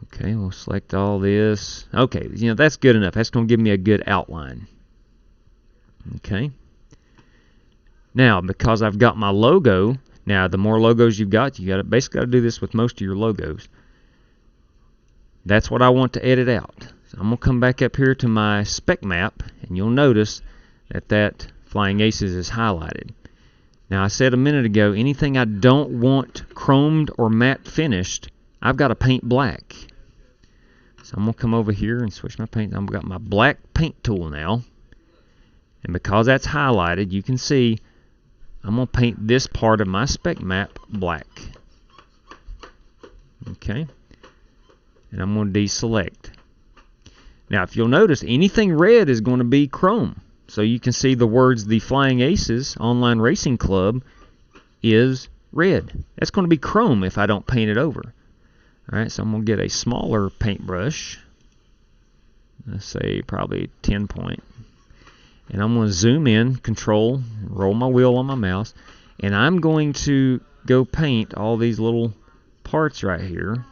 Okay, we'll select all this. Okay, you know, that's good enough. That's going to give me a good outline. Okay. Now, because I've got my logo, now the more logos you've got, you basically got to do this with most of your logos. That's what I want to edit out. So I'm going to come back up here to my spec map, and you'll notice that Flying Aces is highlighted. Now, I said a minute ago, anything I don't want chromed or matte finished, I've got to paint black. So I'm going to come over here and switch my paint. I've got my black paint tool now. And because that's highlighted, you can see I'm going to paint this part of my spec map black. Okay. And I'm going to deselect. Now, if you'll notice, anything red is going to be chrome. So you can see the words the Flying Aces Online Racing Club is red. That's going to be chrome if I don't paint it over. Alright, so I'm going to get a smaller paintbrush. Let's say probably 10 point. And I'm going to zoom in, control, roll my wheel on my mouse, and I'm going to go paint all these little parts right here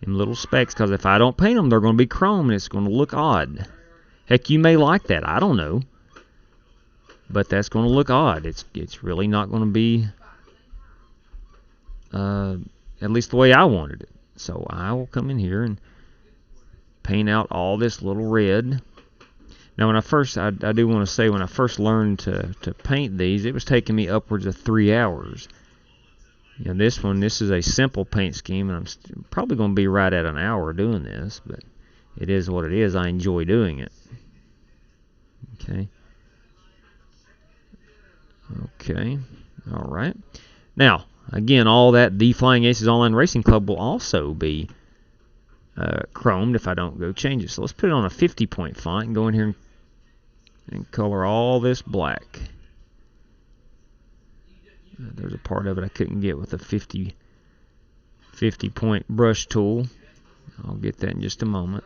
in little specks, because if I don't paint them, they're going to be chrome and it's going to look odd. Heck, you may like that, I don't know, but that's going to look odd. It's really not going to be at least the way I wanted it. So I will come in here and paint out all this little red. Now, when I do want to say, when I first learned to paint these, it was taking me upwards of 3 hours. You know, this is a simple paint scheme, and I'm probably going to be right at an hour doing this, but it is what it is. I enjoy doing it. Okay. Okay. All right. Now, again, all that the Flying Aces Online Racing Club will also be chromed if I don't go change it. So let's put it on a 50-point font and go in here and color all this black. There's a part of it I couldn't get with a 50-point brush tool. I'll get that in just a moment.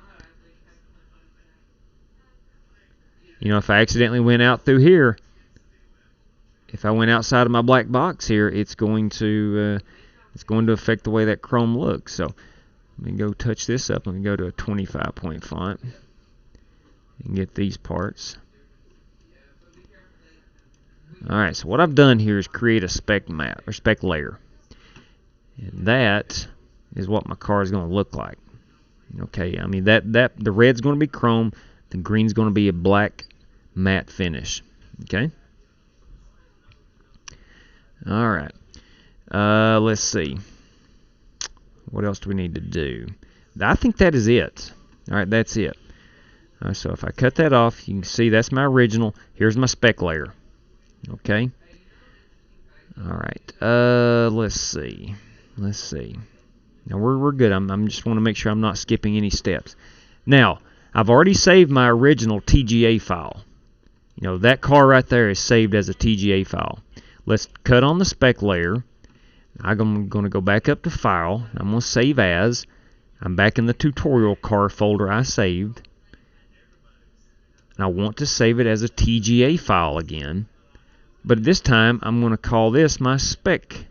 You know, if I accidentally went out through here, if I went outside of my black box here, it's going to affect the way that chrome looks. So let me go touch this up. Let me go to a 25-point font and get these parts. Alright, so what I've done here is create a spec map or spec layer. And that is what my car is going to look like. Okay, I mean the red's going to be chrome, the green's going to be a black matte finish. Okay? Alright. Let's see. What else do we need to do? I think that is it. Alright, that's it. So if I cut that off, you can see that's my original. Here's my spec layer. Okay. Alright. Let's see. Now we're good. I'm just want to make sure I'm not skipping any steps. Now, I've already saved my original TGA file. You know, that car right there is saved as a TGA file. Let's cut on the spec layer. I'm going to go back up to File. I'm going to Save As. I'm back in the tutorial car folder I saved. And I want to save it as a TGA file again. But this time, I'm going to call this my spec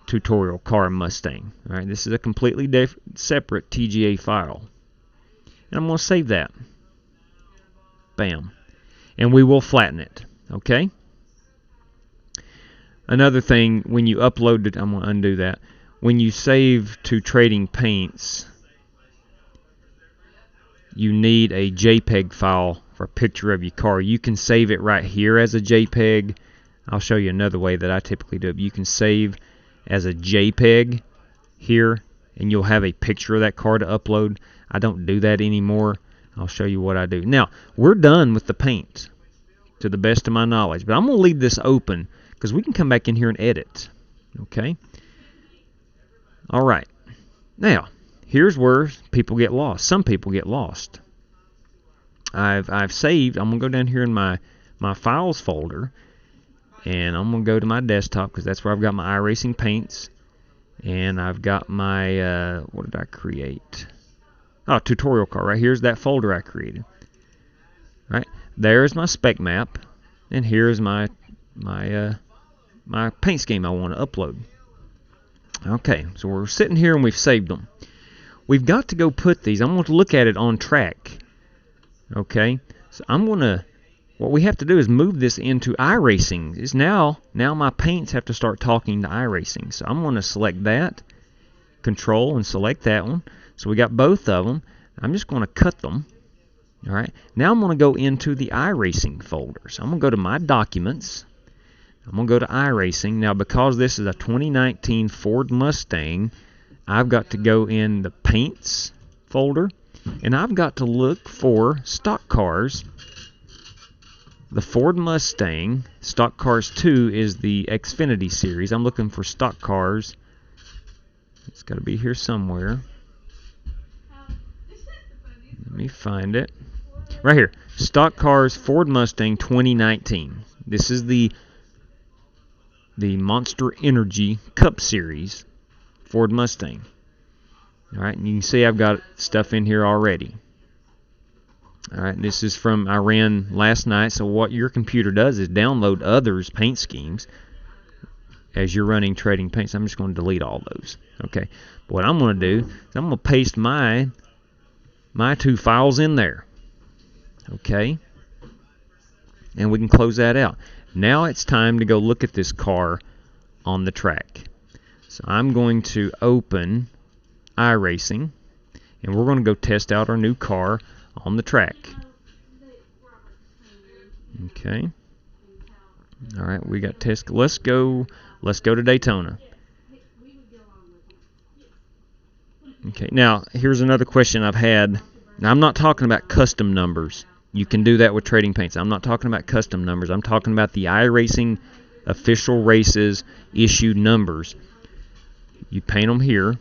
tutorial car Mustang. All right, this is a completely separate TGA file. And I'm going to save that. Bam. And we will flatten it. Okay? Another thing, when you upload it, I'm going to undo that. When you save to Trading Paints, you need a JPEG file for a picture of your car. You can save it right here as a JPEG. I'll show you another way that I typically do it. You can save as a JPEG here, and you'll have a picture of that car to upload. I don't do that anymore. I'll show you what I do. Now, we're done with the paint, to the best of my knowledge. But I'm going to leave this open, because we can come back in here and edit. Okay? All right. Now, here's where people get lost. Some people get lost. I've saved. I'm going to go down here in my files folder, and I'm going to go to my desktop, because that's where I've got my iRacing paints. And I've got my, what did I create? Oh, tutorial car. Right here's that folder I created. Right there's my spec map, and here's my paint scheme I want to upload. Okay, so we're sitting here and we've saved them. We've got to go put these. I'm going to look at it on track. Okay, so I'm going to. What we have to do is move this into iRacing. It's now my paints have to start talking to iRacing. So I'm going to select that, Control, and select that one. So we got both of them. I'm just going to cut them. All right. Now I'm going to go into the iRacing folder. So I'm going to go to my Documents. I'm going to go to iRacing. Now, because this is a 2019 Ford Mustang, I've got to go in the Paints folder, and I've got to look for stock cars. The Ford Mustang, Stock Cars 2 is the Xfinity series. I'm looking for stock cars. It's got to be here somewhere. Let me find it. Right here. Stock Cars Ford Mustang 2019. This is the Monster Energy Cup Series Ford Mustang. Alright, and you can see I've got stuff in here already. Alright, this is from I ran last night. So what your computer does is download others' paint schemes as you're running Trading Paints. I'm just going to delete all those. Okay, but what I'm going to do is I'm going to paste my two files in there. Okay, and we can close that out. Now it's time to go look at this car on the track. So I'm going to open iRacing, and we're going to go test out our new car on the track. Okay. All right, we got test. Let's go to Daytona. Okay. Now, here's another question I've had. Now, I'm not talking about custom numbers. You can do that with Trading Paints. I'm not talking about custom numbers. I'm talking about the iRacing official races issued numbers. You paint them here.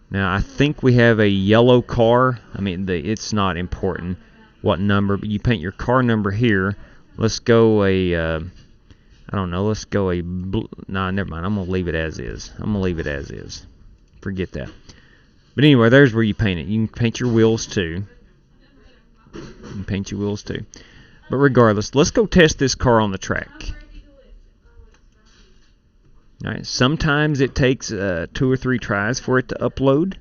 Now, I think we have a yellow car. I mean, it's not important what number, but you paint your car number here. Let's go I don't know, let's go a blue. Nah, never mind. I'm going to leave it as is. Forget that. But anyway, there's where you paint it. You can paint your wheels too. But regardless, let's go test this car on the track. All right. Sometimes it takes 2 or 3 tries for it to upload.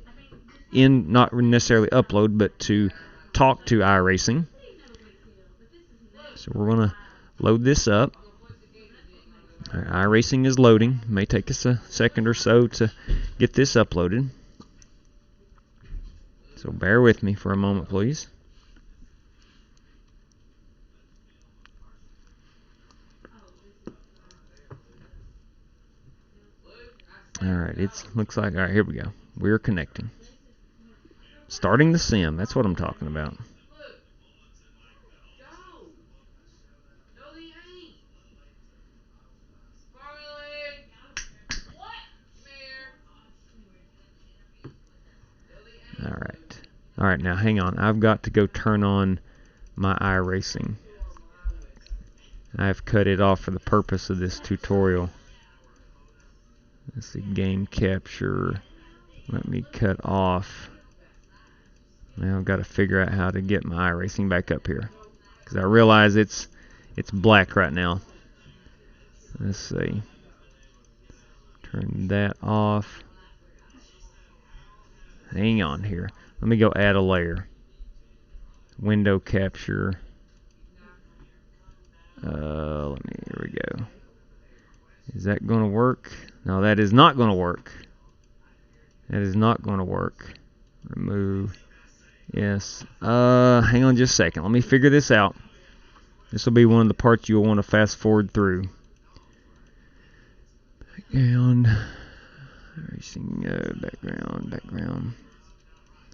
Not necessarily upload, but to talk to iRacing. So we're going to load this up. All right, iRacing is loading. It may take us a second or so to get this uploaded. So bear with me for a moment, please. Alright, looks like, alright, here we go. We're connecting. Starting the sim, that's what I'm talking about. Alright, now hang on. I've got to go turn on my iRacing. I've cut it off for the purpose of this tutorial. Let's see, game capture. Let me cut off. Now I've got to figure out how to get my iRacing back up here, because I realize it's black right now. Let's see. Turn that off. Hang on here. Let me go add a layer. Window capture. Here we go. Is that going to work? No, that is not going to work. That is not going to work. Remove. Yes. Hang on just a second. Let me figure this out. This will be one of the parts you'll want to fast forward through. Background. Racing. Background.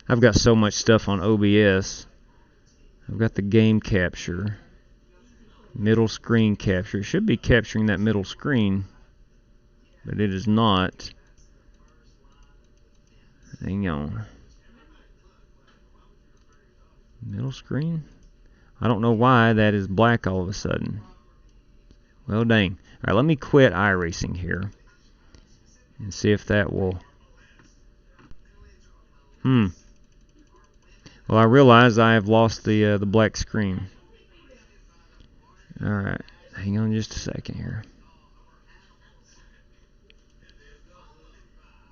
I've got so much stuff on OBS. I've got the game capture. Middle screen capture. It should be capturing that middle screen, but it is not. Hang on. Middle screen? I don't know why that is black all of a sudden. Well, dang. Alright, let me quit iRacing here and see if that will. Well, I realize I have lost the black screen. Alright, hang on just a second here.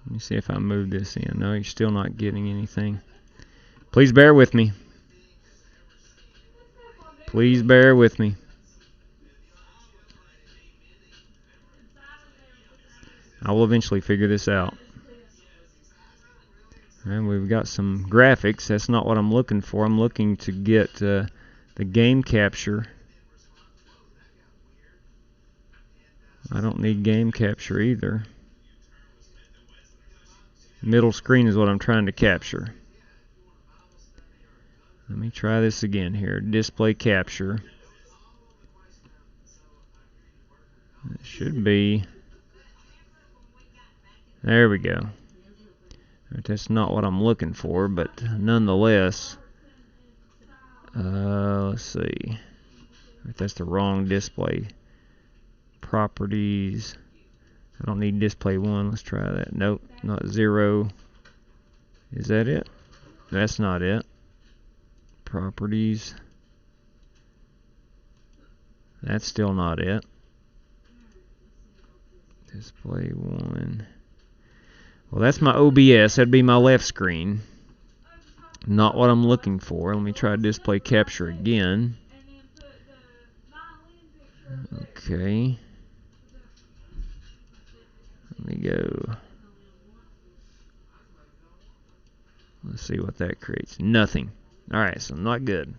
Let me see if I move this in. No, you're still not getting anything. Please bear with me. Please bear with me. I will eventually figure this out. And we've got some graphics. That's not what I'm looking for. I'm looking to get the game capture. I don't need game capture either. Middle screen is what I'm trying to capture. Let me try this again here. Display capture. It should be. There we go. That's not what I'm looking for, but nonetheless. Let's see. If that's the wrong display. Properties. I don't need display 1. Let's try that. Nope, not 0. Is that it? That's not it. Properties. That's still not it. Display 1. Well, that's my OBS. That'd be my left screen. Not what I'm looking for. Let me try display capture again. Okay. Let me go. Let's see what that creates. Nothing. Alright, so not good.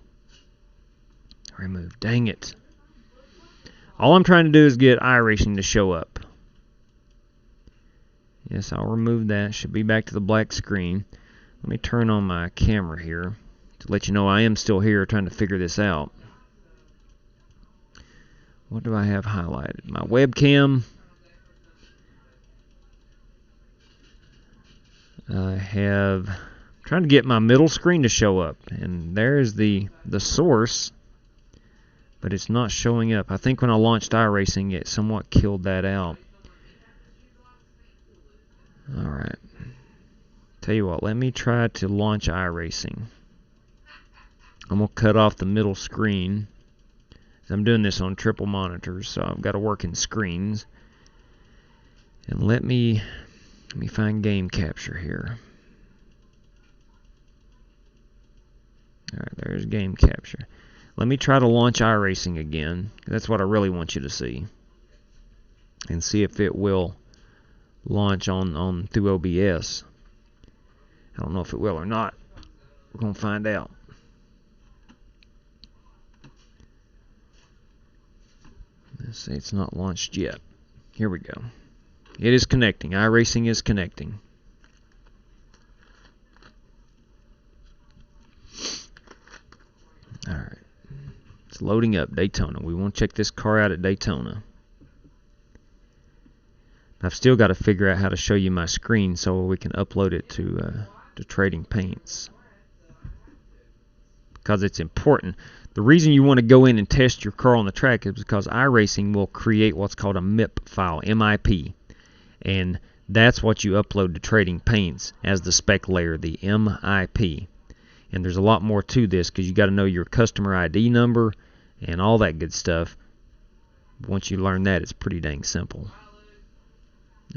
Remove. Dang it. All I'm trying to do is get iRacing to show up. Yes, I'll remove that. Should be back to the black screen. Let me turn on my camera here to let you know I am still here trying to figure this out. What do I have highlighted? My webcam. I have trying to get my middle screen to show up, and there's the source, but it's not showing up. I think when I launched iRacing, it somewhat killed that out. Alright. Tell you what, let me try to launch iRacing. I'm going to cut off the middle screen. I'm doing this on triple monitors, so I've got to work in screens. And let me find game capture here. Alright, there's game capture. Let me try to launch iRacing again. That's what I really want you to see. And see if it will launch on through OBS. I don't know if it will or not. We're going to find out. Let's see, it's not launched yet. Here we go. It is connecting. iRacing is connecting. Alright. It's loading up Daytona. We want to check this car out at Daytona. I've still got to figure out how to show you my screen so we can upload it to Trading Paints. Because it's important. The reason you want to go in and test your car on the track is because iRacing will create what's called a MIP file, MIP. And that's what you upload to Trading Paints as the spec layer, the MIP. And there's a lot more to this because you got to know your customer ID number and all that good stuff. Once you learn that, it's pretty dang simple.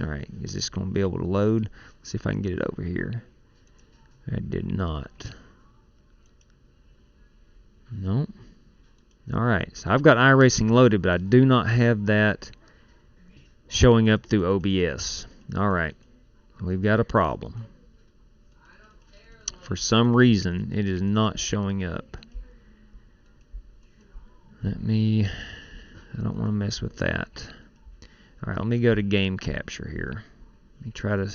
Alright, is this going to be able to load? Let's see if I can get it over here. I did not. No. Alright, so I've got iRacing loaded, but I do not have that showing up through OBS. Alright, we've got a problem. For some reason, it is not showing up. I don't want to mess with that. Alright, let me go to game capture here. Let me try to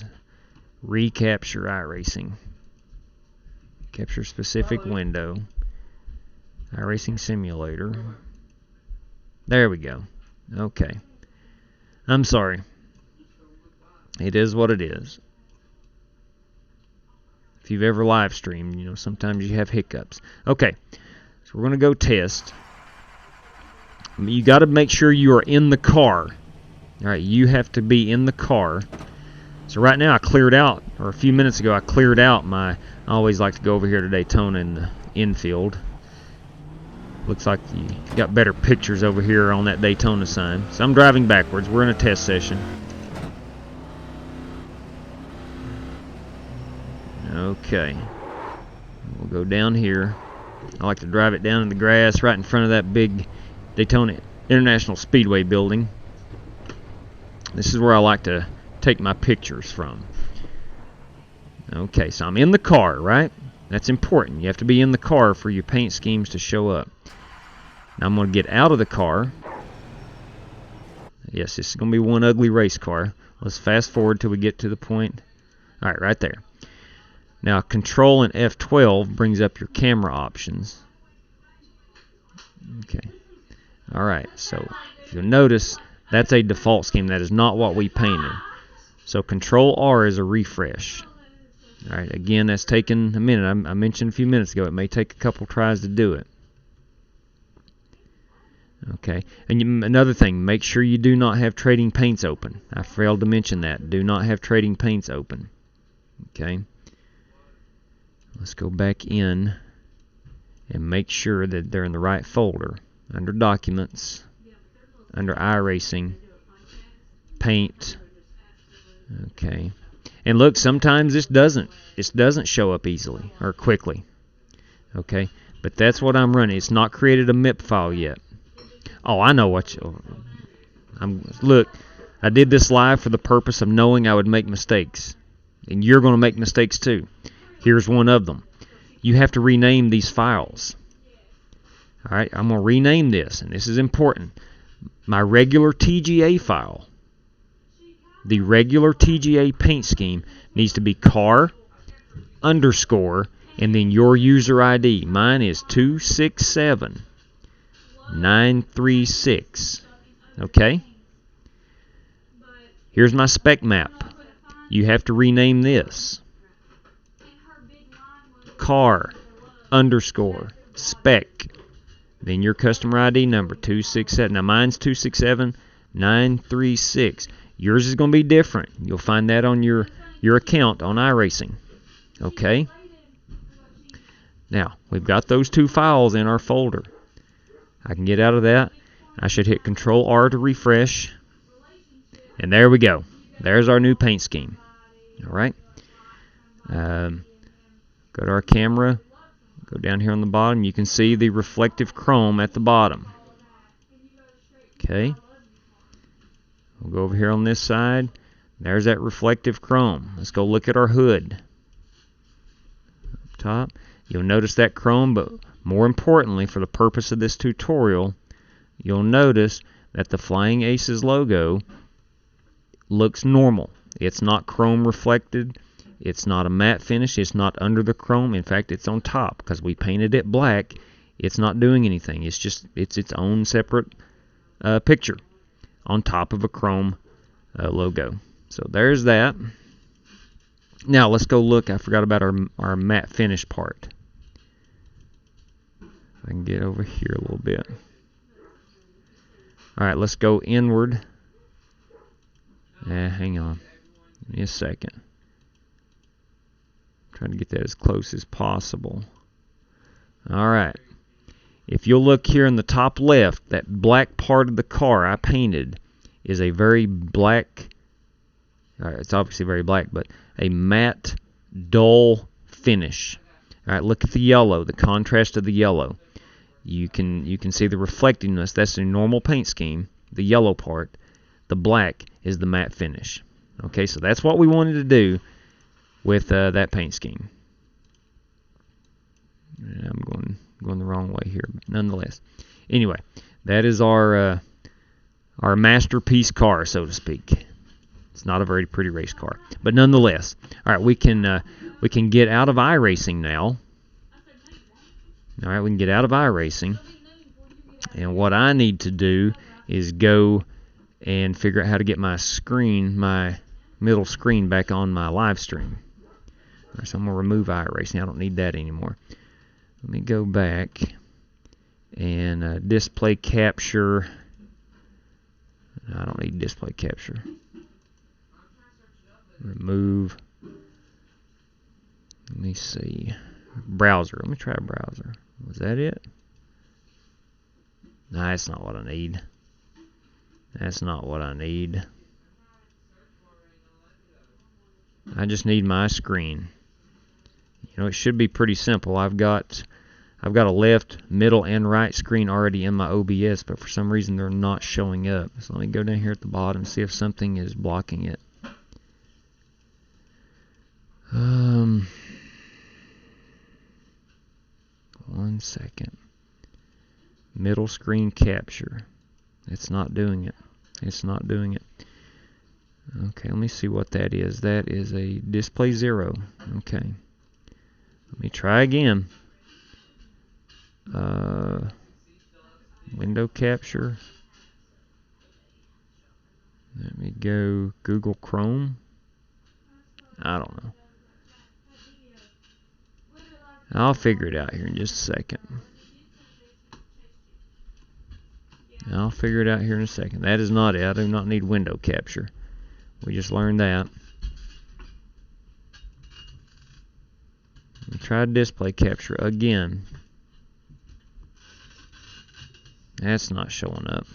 recapture iRacing. Capture specific window. iRacing simulator. There we go. Okay. I'm sorry. It is what it is. If you've ever live streamed, you know, sometimes you have hiccups. Okay. So we're going to go test. You got to make sure you are in the car. Alright, you have to be in the car. So right now I cleared out, or a few minutes ago I cleared out my, I always like to go over here to Daytona in the infield. Looks like you got better pictures over here on that Daytona sign. So I'm driving backwards. We're in a test session. Okay. We'll go down here. I like to drive it down in the grass right in front of that big Daytona International Speedway building. This is where I like to take my pictures from. Okay, so I'm in the car, right? That's important. You have to be in the car for your paint schemes to show up. Now I'm going to get out of the car. Yes, this is going to be one ugly race car. Let's fast forward till we get to the point. Alright, right there. Now Control and F12 brings up your camera options. Okay. Alright, so if you'll notice, that's a default scheme. That is not what we painted. So Control R is a refresh. Alright, again, that's taken a minute. I mentioned a few minutes ago, it may take a couple tries to do it. Okay, and another thing, make sure you do not have trading paints open. I failed to mention that. Do not have trading paints open. Okay, let's go back in and make sure that they're in the right folder. Under Documents, under iRacing, Paint. Okay, and look, sometimes this doesn't show up easily or quickly. Okay, but that's what I'm running. It's not created a MIP file yet. Oh, I know what look, I did this live for the purpose of knowing I would make mistakes. And you're going to make mistakes too. Here's one of them. You have to rename these files. Alright, I'm going to rename this, and this is important. My regular TGA file, the regular TGA paint scheme, needs to be car underscore and then your user ID. Mine is 267936. Okay? Here's my spec map. You have to rename this. Car underscore spec. Then your customer ID number 267. Now mine's 267936. Yours is going to be different. You'll find that on your account on iRacing. Okay? Now, we've got those two files in our folder. I can get out of that. I should hit Control R to refresh. And there we go. There's our new paint scheme. Alright? Go to our camera. Go down here on the bottom. You can see the reflective chrome at the bottom. Okay? We'll go over here on this side. There's that reflective chrome. Let's go look at our hood. Up top. You'll notice that chrome, but more importantly, for the purpose of this tutorial, you'll notice that the Flying Aces logo looks normal. It's not chrome reflected. It's not a matte finish. It's not under the chrome. In fact, it's on top because we painted it black. It's not doing anything. It's just it's own separate picture on top of a chrome logo. So there's that. Now let's go look. I forgot about our matte finish part. I can get over here a little bit. Alright, let's go inward. Hang on. Give me a second. I'm trying to get that as close as possible. Alright. If you'll look here in the top left, that black part of the car I painted is a very black, it's obviously very black, but a matte, dull finish. All right, look at the yellow, the contrast of the yellow. You can see the reflectiveness. That's the normal paint scheme, the yellow part. The black is the matte finish. Okay, so that's what we wanted to do with that paint scheme. And I'm going the wrong way here, but nonetheless. Anyway, that is our masterpiece car, so to speak. It's not a very pretty race car, but nonetheless. All right, we can get out of iRacing now. All right, we can get out of iRacing, and what I need to do is go and figure out how to get my screen, my middle screen, back on my live stream. All right, so I'm gonna remove iRacing. I don't need that anymore. Let me go back and display capture. I don't need display capture. Remove. Let me see. Browser. Let me try a browser. Was that it? No, that's not what I need. That's not what I need. I just need my screen. You know, it should be pretty simple. I've got a left, middle, and right screen already in my OBS, but for some reason they're not showing up. So let me go down here at the bottom and see if something is blocking it. One second. Middle screen capture. It's not doing it. It's not doing it. Okay, let me see what that is. That is a display 0. Okay. Let me try again. Window capture. Let me go Google Chrome. I don't know. I'll figure it out here in just a second. I'll figure it out here in a second. That is not it. I do not need window capture. We just learned that. Let me try display capture again. That's not showing up.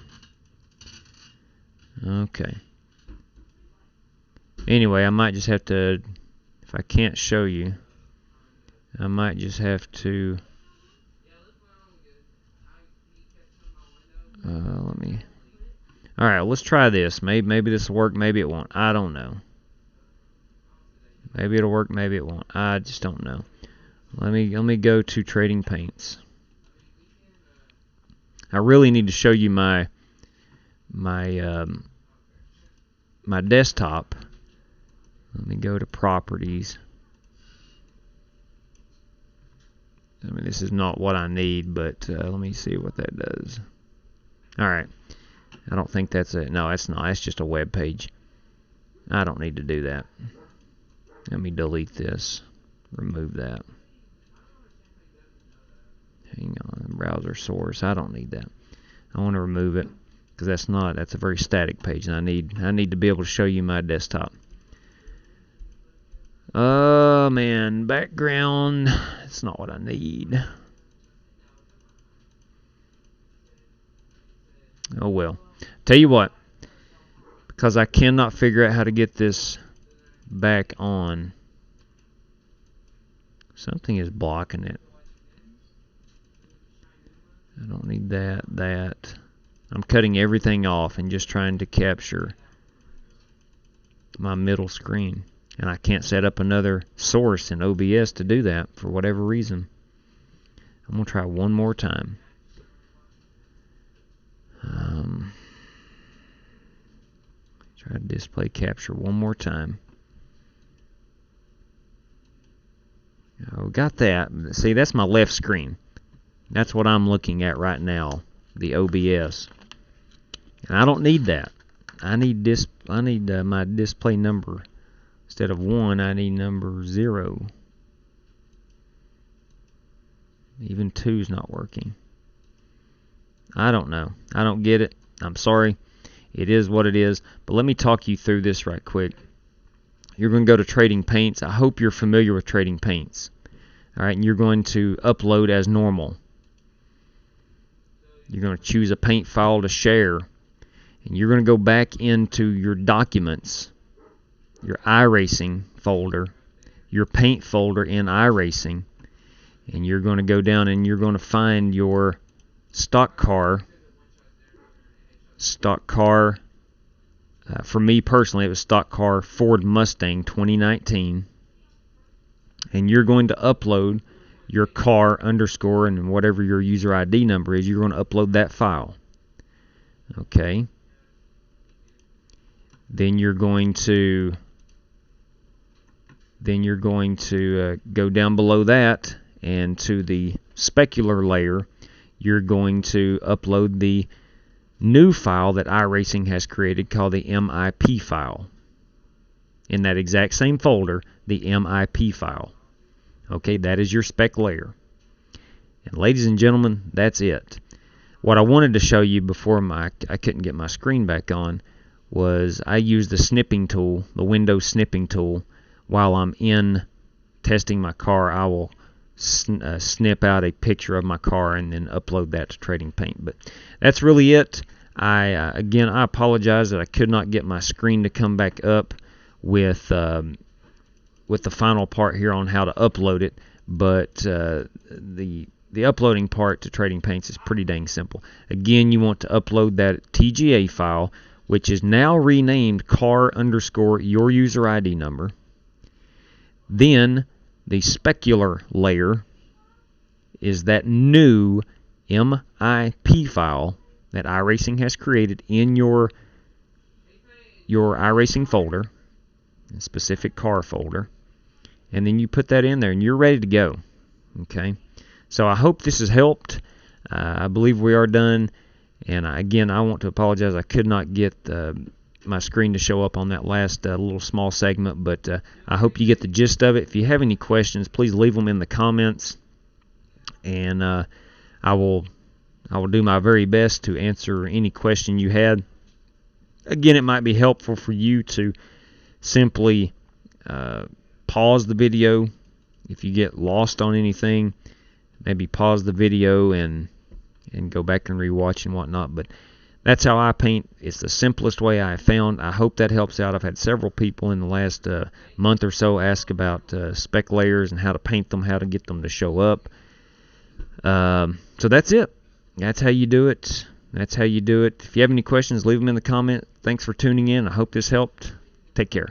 Okay. Anyway, I might just have to, if I can't show you, I might just have to let me. All right, let's try this. Maybe this will work. Maybe it won't. I don't know. Maybe it'll work. Maybe it won't. I just don't know. Let me go to Trading Paints. I really need to show you my desktop. Let me go to Properties. I mean, this is not what I need, but let me see what that does. All right. I don't think that's it. No, that's not. That's just a web page. I don't need to do that. Let me delete this. Remove that. Hang on. Browser source. I don't need that. I want to remove it because that's a very static page, and I need to be able to show you my desktop. Oh man, background. It's not what I need. Oh well. Tell you what, because I cannot figure out how to get this back on. Something is blocking it. I don't need that. I'm cutting everything off and just trying to capture my middle screen. And I can't set up another source in OBS to do that for whatever reason. I'm going to try one more time. Try to display capture one more time. Oh, got that. See, that's my left screen. That's what I'm looking at right now, the OBS. And I don't need that. I need my display number. Instead of 1, I need number 0. Even 2 is not working. I don't know. I don't get it. I'm sorry. It is what it is. But let me talk you through this right quick. You're going to go to Trading Paints. I hope you're familiar with Trading Paints. All right, and you're going to upload as normal. You're going to choose a paint file to share. And you're going to go back into your documents, your iRacing folder. your paint folder in iRacing, and you're going to go down and you're going to find your stock car. For me personally, it was stock car Ford Mustang 2019. And you're going to upload your car underscore and whatever your user ID number is. You're going to upload that file. Okay. Then you're going to go down below that, and to the specular layer, you're going to upload the new file that iRacing has created called the MIP file. In that exact same folder, the MIP file. Okay, that is your spec layer. And ladies and gentlemen, that's it. What I wanted to show you before I couldn't get my screen back on was I used the snipping tool, the Windows snipping tool. While I'm in testing my car, I will snip out a picture of my car and then upload that to Trading Paint. But that's really it. Again, I apologize that I could not get my screen to come back up with the final part here on how to upload it, but the uploading part to Trading Paints is pretty dang simple. Again, you want to upload that TGA file, which is now renamed car underscore your user ID number. Then the specular layer is that new MIP file that iRacing has created in your iRacing folder, a specific car folder, and then you put that in there and you're ready to go. Okay, so I hope this has helped. I believe we are done, and again, I want to apologize I could not get my screen to show up on that last little small segment, but I hope you get the gist of it. If you have any questions, please leave them in the comments, and I will do my very best to answer any question you had. Again, it might be helpful for you to simply pause the video. If you get lost on anything, maybe pause the video and go back and rewatch and whatnot. But that's how I paint. It's the simplest way I found. I hope that helps out. I've had several people in the last month or so ask about spec layers and how to paint them, how to get them to show up. So that's it. That's how you do it. If you have any questions, leave them in the comment. Thanks for tuning in. I hope this helped. Take care.